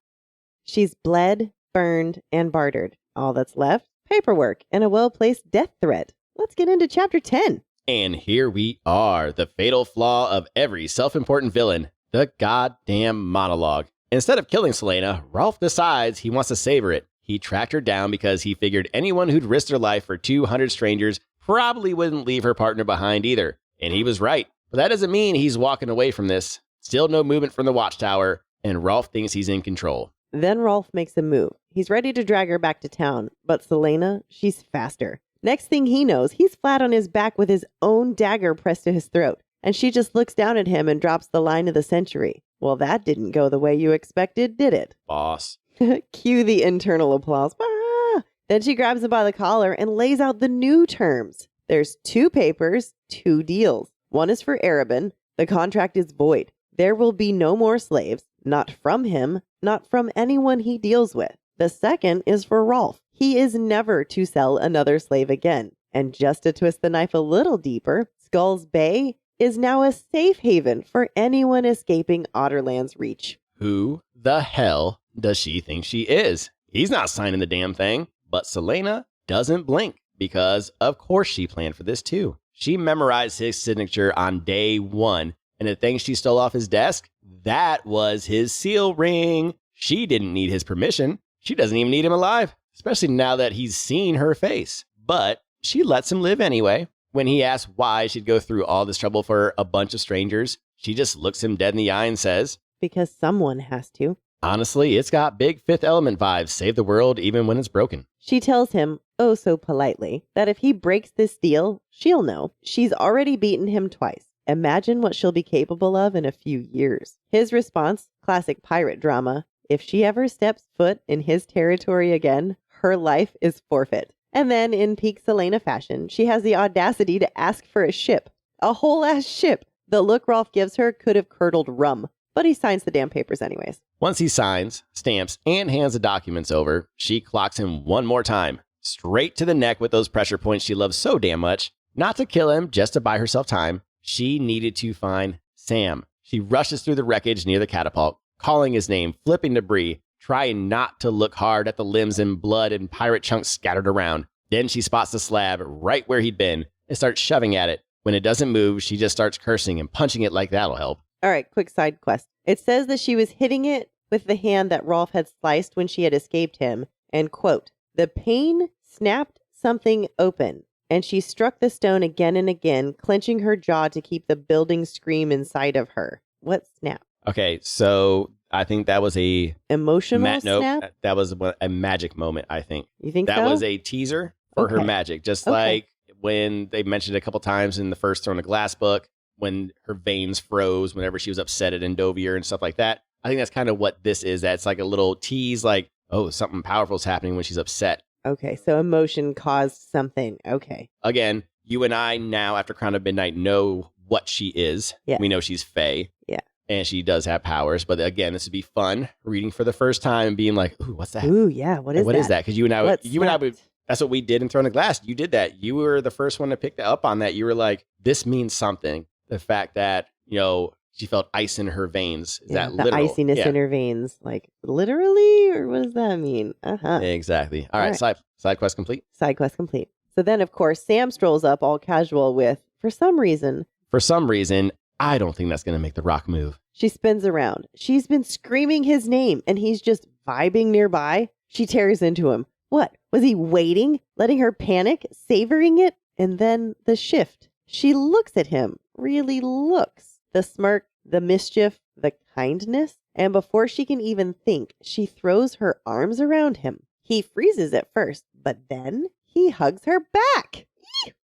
She's bled, burned, and bartered. All that's left, paperwork and a well-placed death threat. Let's get into chapter 10.
And here we are, the fatal flaw of every self-important villain, the goddamn monologue. Instead of killing Celaena, Rolfe decides he wants to savor it. He tracked her down because he figured anyone who'd risk their life for 200 strangers probably wouldn't leave her partner behind either. And he was right. But that doesn't mean he's walking away from this. Still no movement from the watchtower, and Rolfe thinks he's in control.
Then Rolfe makes a move. He's ready to drag her back to town, but Celaena, she's faster. Next thing he knows, he's flat on his back with his own dagger pressed to his throat, and she just looks down at him and drops the line of the century. Well, that didn't go the way you expected, did it?
Boss.
Cue the internal applause. Ah! Then she grabs him by the collar and lays out the new terms. There's 2 papers, 2 deals. One is for Arabin. The contract is void. There will be no more slaves, not from him, not from anyone he deals with. The second is for Rolfe. He is never to sell another slave again. And just to twist the knife a little deeper, Skull's Bay is now a safe haven for anyone escaping Otterland's reach.
Who the hell does she think she is? He's not signing the damn thing. But Celaena doesn't blink because, of course, she planned for this too. She memorized his signature on day 1, and the thing she stole off his desk, that was his seal ring. She didn't need his permission. She doesn't even need him alive, especially now that he's seen her face. But she lets him live anyway. When he asks why she'd go through all this trouble for a bunch of strangers, she just looks him dead in the eye and says,
because someone has to.
Honestly, it's got big Fifth Element vibes. Save the world even when it's broken.
She tells him, oh so politely, that if he breaks this deal, she'll know. She's already beaten him twice. Imagine what she'll be capable of in a few years. His response, classic pirate drama, if she ever steps foot in his territory again, her life is forfeit. And then, in peak Celaena fashion, she has the audacity to ask for a ship. A whole-ass ship. The look Rolfe gives her could have curdled rum. But he signs the damn papers anyways.
Once he signs, stamps, and hands the documents over, she clocks him one more time. Straight to the neck with those pressure points she loves so damn much. Not to kill him, just to buy herself time. She needed to find Sam. She rushes through the wreckage near the catapult, calling his name, flipping debris, trying not to look hard at the limbs and blood and pirate chunks scattered around. Then she spots the slab right where he'd been and starts shoving at it. When it doesn't move, she just starts cursing and punching it like that'll help.
All right, quick side quest. It says that she was hitting it with the hand that Rolfe had sliced when she had escaped him, and quote, the pain snapped something open, and she struck the stone again and again, clenching her jaw to keep the building scream inside of her. What snap?
Okay, so I think that was a...
emotional snap?
That was a magic moment, I think.
You think
that
so?
was a teaser for her magic, just like when they mentioned it a couple times in the first Throne of Glass book, when her veins froze whenever she was upset at Endovier and stuff like that. I think that's kind of what this is. That's like a little tease, like, oh, something powerful is happening when she's upset.
Okay, so emotion caused something. Okay.
Again, you and I now, after Crown of Midnight, know what she is.
Yeah.
We know she's Fae.
Yeah.
And she does have powers. But again, this would be fun, reading for the first time and being like, ooh, what's that?
Ooh, yeah, what is that?
What is that? Because you and I would... That's what we did in Throne of Glass. You did that. You were the first one to pick up on that. You were like, this means something. The fact that, you know, she felt ice in her veins. Is that
the
literal?
Iciness in her veins. Like, literally? Or what does that mean?
Exactly. All right. Side quest complete.
Side quest complete. So then, of course, Sam strolls up all casual with, for some reason,
I don't think that's going to make the rock move.
She spins around. She's been screaming his name, and he's just vibing nearby. She tears into him. What? Was he waiting? Letting her panic? Savoring it? And then the shift. She looks at him. Really looks. The smirk, the mischief, the kindness. And before she can even think, she throws her arms around him. He freezes at first, but then he hugs her back.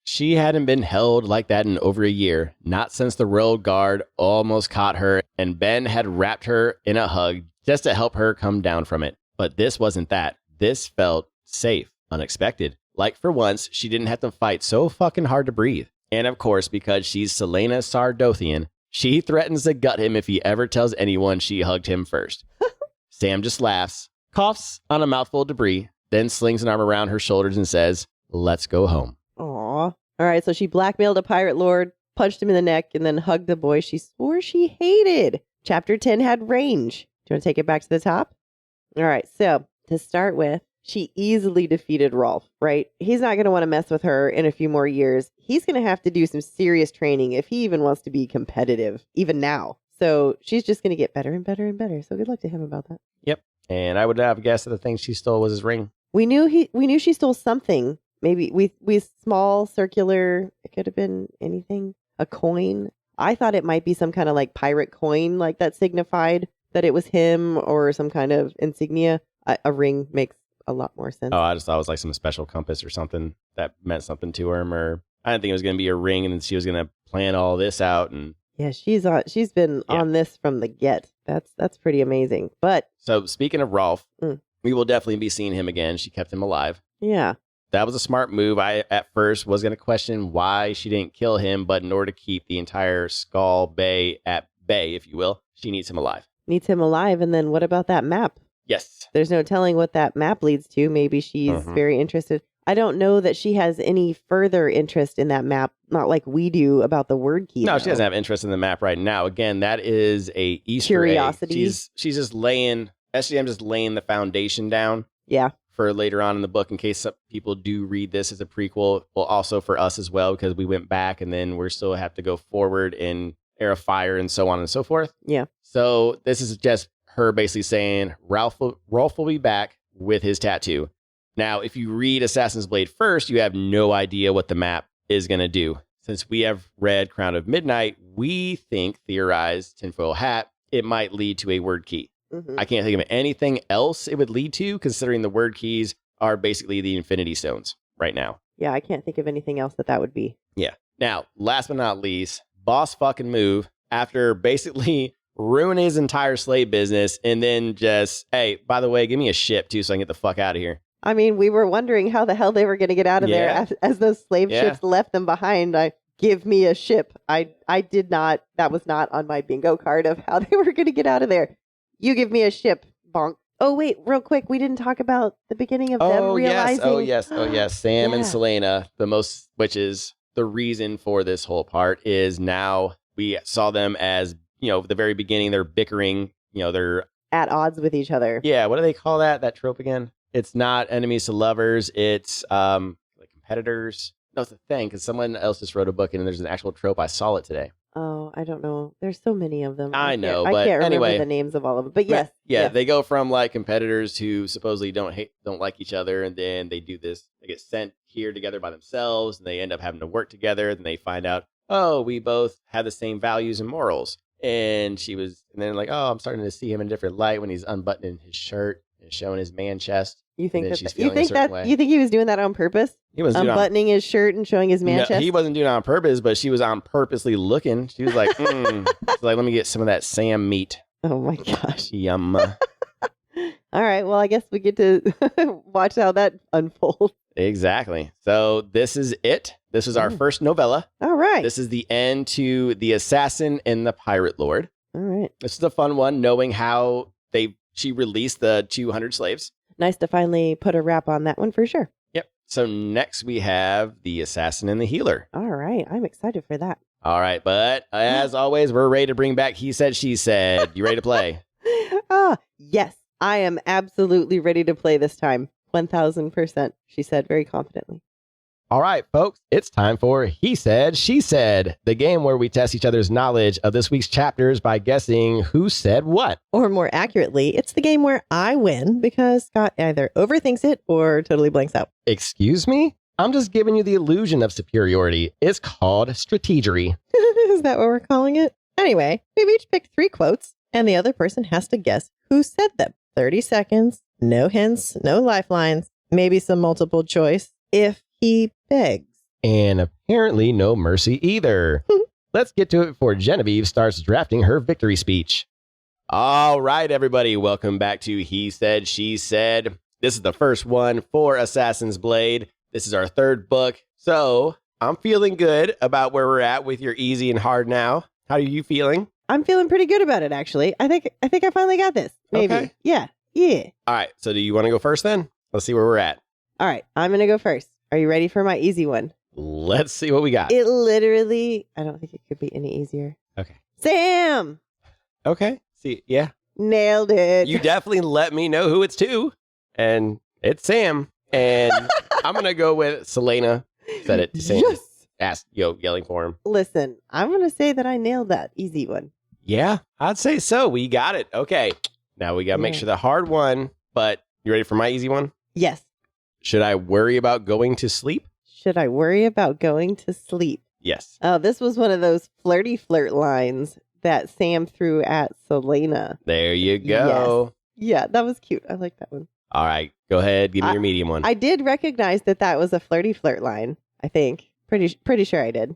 She hadn't been held like that in over a year, not since the royal guard almost caught her and Ben had wrapped her in a hug just to help her come down from it. But this wasn't that. This felt safe, unexpected. Like for once, she didn't have to fight so fucking hard to breathe. And of course, because she's Celaena Sardothian, she threatens to gut him if he ever tells anyone she hugged him first. Sam just laughs, coughs on a mouthful of debris, then slings an arm around her shoulders and says, let's go home.
Aw. All right, so she blackmailed a pirate lord, punched him in the neck, and then hugged the boy she swore she hated. Chapter 10 had range. Do you want to take it back to the top? All right, so to start with, she easily defeated Rolfe, right? He's not going to want to mess with her in a few more years. He's going to have to do some serious training if he even wants to be competitive, even now. So she's just going to get better and better and better. So good luck to him about that.
Yep. And I would have guessed that the thing she stole was his ring.
We knew she stole something. Maybe we small, circular. It could have been anything. A coin. I thought it might be some kind of like pirate coin, like that signified that it was him, or some kind of insignia. A ring makes a lot more sense.
Oh, I just thought it was like some special compass or something that meant something to him, or I didn't think it was going to be a ring, and then she was going to plan all this out. And
yeah, she's been on this from the get. That's pretty amazing. But
so speaking of Rolfe, we will definitely be seeing him again. She kept him alive.
Yeah.
That was a smart move. I, at first, was going to question why she didn't kill him, but in order to keep the entire Skull Bay at bay, if you will, she needs him alive.
Needs him alive, and then what about that map?
Yes.
There's no telling what that map leads to. Maybe she's very interested. I don't know that she has any further interest in that map, not like we do about the word key.
No, she doesn't have interest in the map right now. Again, that is a Easter
curiosity.
Egg. She's just laying, SGM just laying the foundation down.
Yeah.
For later on in the book, in case some people do read this as a prequel. Well, also for us as well, because we went back and then we're still have to go forward in Era of Fire and so on and so forth.
Yeah.
So this is just her basically saying Rolfe will be back with his tattoo. Now, if you read Assassin's Blade first, you have no idea what the map is going to do. Since we have read Crown of Midnight, we theorize, tinfoil hat, it might lead to a word key. I can't think of anything else it would lead to, considering the word keys are basically the Infinity Stones right now.
Yeah, I can't think of anything else that would be.
Yeah. Now, last but not least, boss fucking move after basically ruining his entire slave business and then just, hey, by the way, give me a ship too so I can get the fuck out of here.
I mean, we were wondering how the hell they were going to get out of there as those slave ships left them behind. Give me a ship. I did not, that was not on my bingo card of how they were going to get out of there. You give me a ship, bonk. Oh, wait, real quick. We didn't talk about the beginning of them realizing.
Oh, yes. Sam and Celaena, which is the reason for this whole part, is now we saw them as, the very beginning, they're bickering, they're
at odds with each other.
Yeah. What do they call that trope again? It's not enemies to lovers. It's like competitors. No, it's a thing, because someone else just wrote a book and there's an actual trope. I saw it today.
Oh, I don't know. There's so many of them.
I know,
but I can't remember
anyway,
the names of all of them. But yes.
Yeah, they go from like competitors who supposedly don't like each other, and then they do this. They get sent here together by themselves, and they end up having to work together. Then they find out, oh, we both have the same values and morals. And then like, oh, I'm starting to see him in a different light when he's unbuttoning his shirt and showing his man chest.
You think you think he was doing that on purpose?
He was
unbuttoning his shirt and showing his man chest.
He wasn't doing it on purpose, but she was on purposely looking. She was like, She's like, let me get some of that Sam meat.
Oh my gosh.
Yum.
All right. Well, I guess we get to watch how that unfolds.
Exactly. So this is it. This is our first novella.
All right.
This is the end to The Assassin and the Pirate Lord.
All right.
This is a fun one, knowing how she released the 200 slaves.
Nice to finally put a wrap on that one for sure.
Yep. So next we have The Assassin and the Healer.
All right. I'm excited for that.
All right. But as always, we're ready to bring back He Said, She Said. You ready to play?
Yes. I am absolutely ready to play this time. 1000%, she said very confidently.
All right, folks, it's time for He Said, She Said, the game where we test each other's knowledge of this week's chapters by guessing who said what.
Or more accurately, it's the game where I win because Scott either overthinks it or totally blanks out.
Excuse me? I'm just giving you the illusion of superiority. It's called strategery.
Is that what we're calling it? Anyway, we've each picked 3 quotes, and the other person has to guess who said them. 30 seconds, no hints, no lifelines, maybe some multiple choice if he begs.
And apparently no mercy either. Let's get to it before Genevieve starts drafting her victory speech. All right, everybody, welcome back to He Said, She Said. This is the first one for Assassin's Blade. This is our 3rd book, so I'm feeling good about where we're at with your easy and hard now. How are you feeling?
I'm feeling pretty good about it, actually. I think I finally got this. Maybe.
Okay.
Yeah.
All right, so do you want to go first then? Let's see where we're at.
All right, I'm going to go first. Are you ready for my easy one?
Let's see what we got.
It literally, I don't think it could be any easier.
Okay.
Sam!
Okay. See, yeah.
Nailed it.
You definitely let me know who it's to, and it's Sam. And I'm going to go with Celaena. Said it to Sam.
Yes!
Asked, yelling for him.
Listen, I'm going to say that I nailed that easy one.
Yeah, I'd say so. We got it. Okay. Now we got to make sure the hard one, but you ready for my easy one?
Yes.
Should I worry about going to sleep?
Should I worry about going to sleep?
Yes.
Oh, this was one of those flirty flirt lines that Sam threw at Celaena.
There you go.
Yes. Yeah, that was cute. I like that one.
All right. Go ahead. Give me your medium one.
I did recognize that was a flirty flirt line, I think. Pretty sure I did.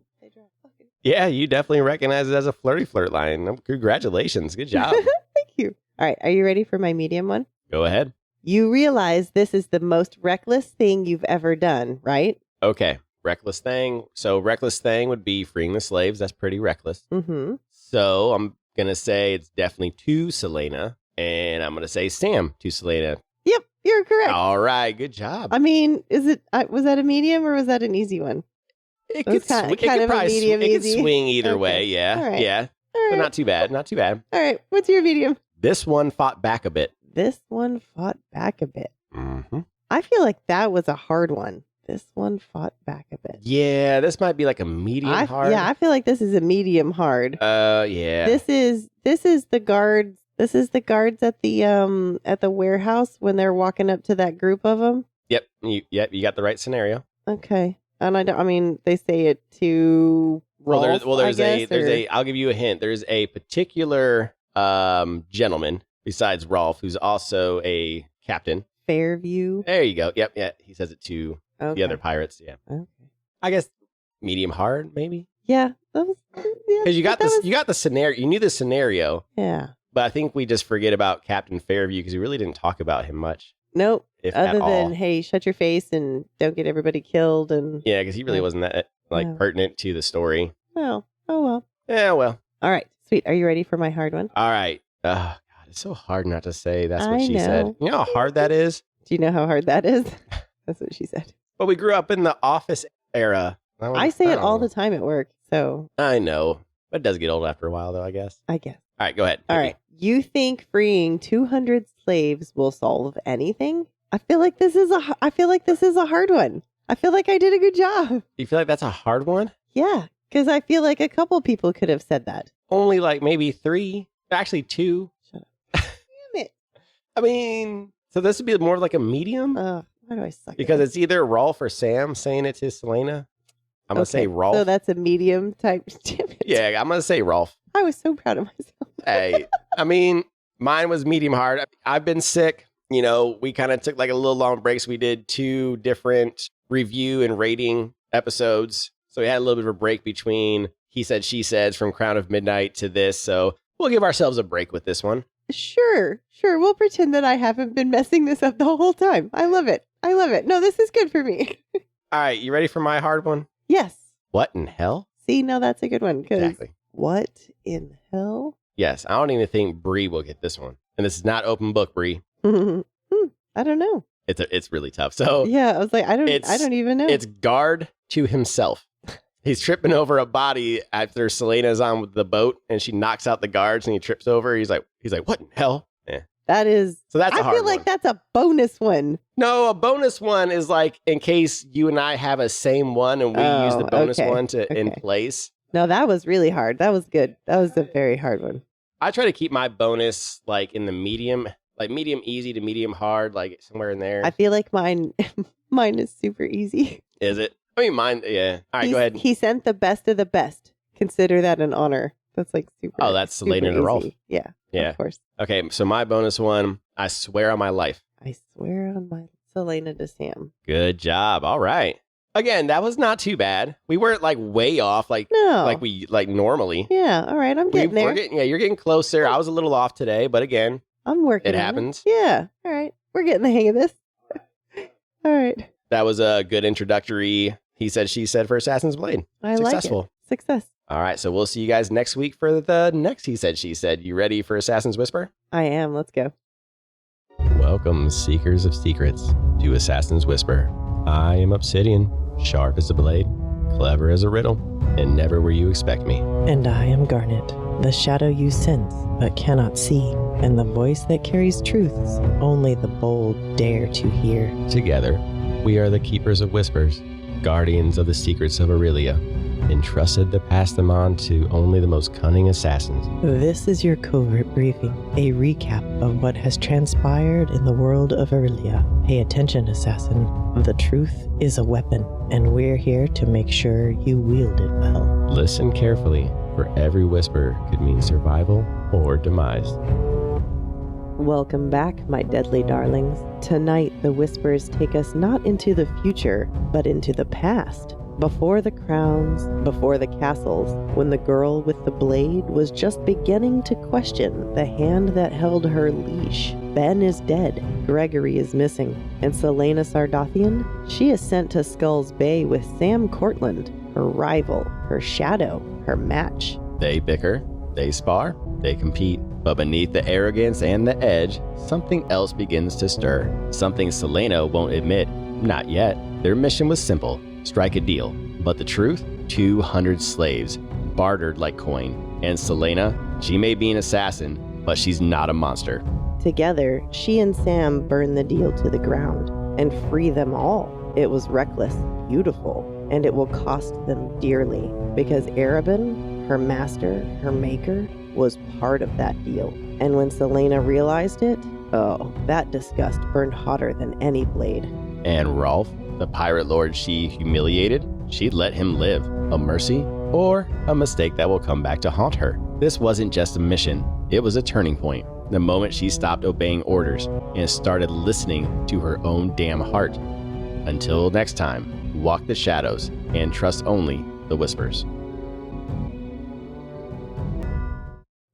Yeah, you definitely recognize it as a flirty flirt line. Congratulations. Good job.
Thank you. All right. Are you ready for my medium one?
Go ahead.
You realize this is the most reckless thing you've ever done, right?
Okay. Reckless thing. So reckless thing would be freeing the slaves. That's pretty reckless.
Mm-hmm.
So I'm going to say it's definitely to Celaena. And I'm going to say Sam to Celaena.
Yep. You're correct.
All right. Good job.
I mean, was that a medium or was that an easy one?
It could swing either way. Yeah.
All right.
Yeah.
All right.
But not too bad. Not too bad.
All right. What's your medium?
This one fought back a bit. Mm-hmm.
I feel like that was a hard one. This one fought back a bit.
Yeah, this might be like a medium hard.
Yeah, I feel like this is a medium hard.
Yeah.
This is the guards. This is the guards at the warehouse when they're walking up to that group of them.
Yep. You got the right scenario.
Okay. And I mean, they say it to Rolfe,
I'll give you a hint. There's a particular gentleman besides Rolfe who's also a captain.
Fairview.
There you go. Yep. Yeah. He says it to the other pirates. Yeah.
Okay.
I guess medium hard, maybe.
Yeah.
Because you got the scenario. You knew the scenario.
Yeah.
But I think we just forget about Captain Fairview because we really didn't talk about him much.
Nope.
Other
than, hey, shut your face and don't get everybody killed. And
yeah, because he really wasn't that pertinent to the story.
Well, oh well.
Yeah, well.
All right. Sweet. Are you ready for my hard one?
All right. God, it's so hard not to say that's what she
know.
said. You know how hard that is?
Do you know how hard that is? That's what she said.
But we grew up in the Office era.
I say it all the time at work, so.
I know. But it does get old after a while, though, I guess.
I guess.
All right, go ahead.
All right. You think freeing 200 slaves will solve anything? I feel like this is a hard one. I feel like I did a good job.
You feel like that's a hard one?
Yeah, because I feel like a couple people could have said that.
Only like maybe 3. Actually 2.
Shut up. Damn it.
I mean, so this would be more of like a medium?
Why do I suck?
Because it's either Rolfe or Sam saying it to Celaena. I'm going to say Rolfe.
So that's a medium type. Damn it.
Yeah, I'm going to say Rolfe.
I was so proud of myself.
Hey, I mean, mine was medium hard. I've been sick. You know, we kind of took like a little long break. So we did 2 different review and rating episodes. So we had a little bit of a break between He Said, She Said from Crown of Midnight to this. So we'll give ourselves a break with this one.
Sure. We'll pretend that I haven't been messing this up the whole time. I love it. No, this is good for me.
All right. You ready for my hard one?
Yes.
What in hell?
See, no, that's a good one.
Exactly.
What in hell?
Yes. I don't even think Bree will get this one. And this is not open book, Bree.
I don't know.
It's really tough. So
yeah, I was like, I don't even know.
It's guard to himself. He's tripping over a body after Celaena's on the boat and she knocks out the guards and he trips over. He's like, what in hell? Yeah.
That is.
So that's a hard one.
I feel like that's a bonus one.
No, a bonus one is like in case you and I have a same one and we use the bonus one in place.
No, that was really hard. That was good. That was a very hard one.
I try to keep my bonus like in the medium, like medium easy to medium hard, like somewhere in there.
I feel like mine is super easy.
Is it? I mean, mine, yeah. All right, go ahead.
He sent the best of the best. Consider that an honor. That's like super.
Oh, that's Celaena to Rolfe.
Yeah. Of course.
Okay, so my bonus one, I swear on my life.
I swear on my Celaena to Sam.
Good job. All right. Again, that was not too bad. We weren't like way off, like we normally.
Yeah. All right. I'm getting there.
You're getting closer. I was a little off today, but again,
I'm working.
It happens.
Yeah. All right. We're getting the hang of this. All right.
That was a good introductory. He Said, She Said for Assassin's Blade. Successful.
Like it. Success.
All right. So we'll see you guys next week for the next He Said, She Said. You ready for Assassin's Whisper?
I am. Let's go.
Welcome, Seekers of Secrets, to Assassin's Whisper. I am Obsidian, sharp as a blade, clever as a riddle, and never where you expect me.
And I am Garnet, the shadow you sense but cannot see, and the voice that carries truths only the bold dare to hear.
Together, we are the Keepers of Whispers, guardians of the secrets of Aurelia. entrusted to pass them on to only the most cunning assassins.
This is your covert briefing, a recap of what has transpired in the world of Aurelia. Pay attention, assassin. The truth is a weapon, and we're here to make sure you wield it well.
Listen carefully, for every whisper could mean survival or demise.
Welcome back, my deadly darlings. Tonight, the whispers take us not into the future, but into the past. Before the crowns, before the castles, when the girl with the blade was just beginning to question the hand that held her leash. Ben is dead, Gregory is missing, and Celaena Sardathian, she is sent to Skull's Bay with Sam Cortland, her rival, her shadow, her match.
They bicker, they spar, they compete. But beneath the arrogance and the edge, something else begins to stir. Something Celaena won't admit. Not yet. Their mission was simple. Strike a deal. But the truth? 200 slaves. Bartered like coin. And Celaena, she may be an assassin, but she's not a monster.
Together, she and Sam burn the deal to the ground and free them all. It was reckless, beautiful, and it will cost them dearly. Because Arabin, her master, her maker, was part of that deal. And when Celaena realized it, oh, that disgust burned hotter than any blade.
And Rolfe, the pirate lord she humiliated, she'd let him live. A mercy or a mistake that will come back to haunt her. This wasn't just a mission, it was a turning point. The moment she stopped obeying orders and started listening to her own damn heart. Until next time, walk the shadows and trust only the whispers.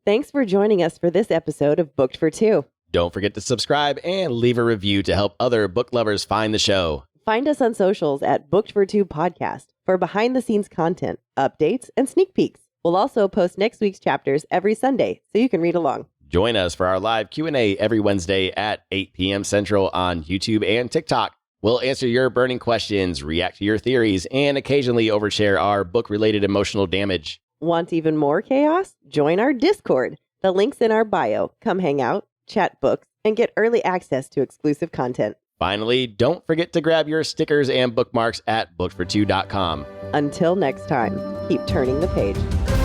Thanks for joining us for this episode of Booked for Two.
Don't forget to subscribe and leave a review to help other book lovers find the show.
Find us on socials at Booked for Two Podcast for behind-the-scenes content, updates, and sneak peeks. We'll also post next week's chapters every Sunday, so you can read along.
Join us for our live Q&A every Wednesday at 8 p.m. Central on YouTube and TikTok. We'll answer your burning questions, react to your theories, and occasionally overshare our book-related emotional damage.
Want even more chaos? Join our Discord. The link's in our bio. Come hang out, chat books, and get early access to exclusive content.
Finally, don't forget to grab your stickers and bookmarks at bookedfor2.com.
Until next time, keep turning the page.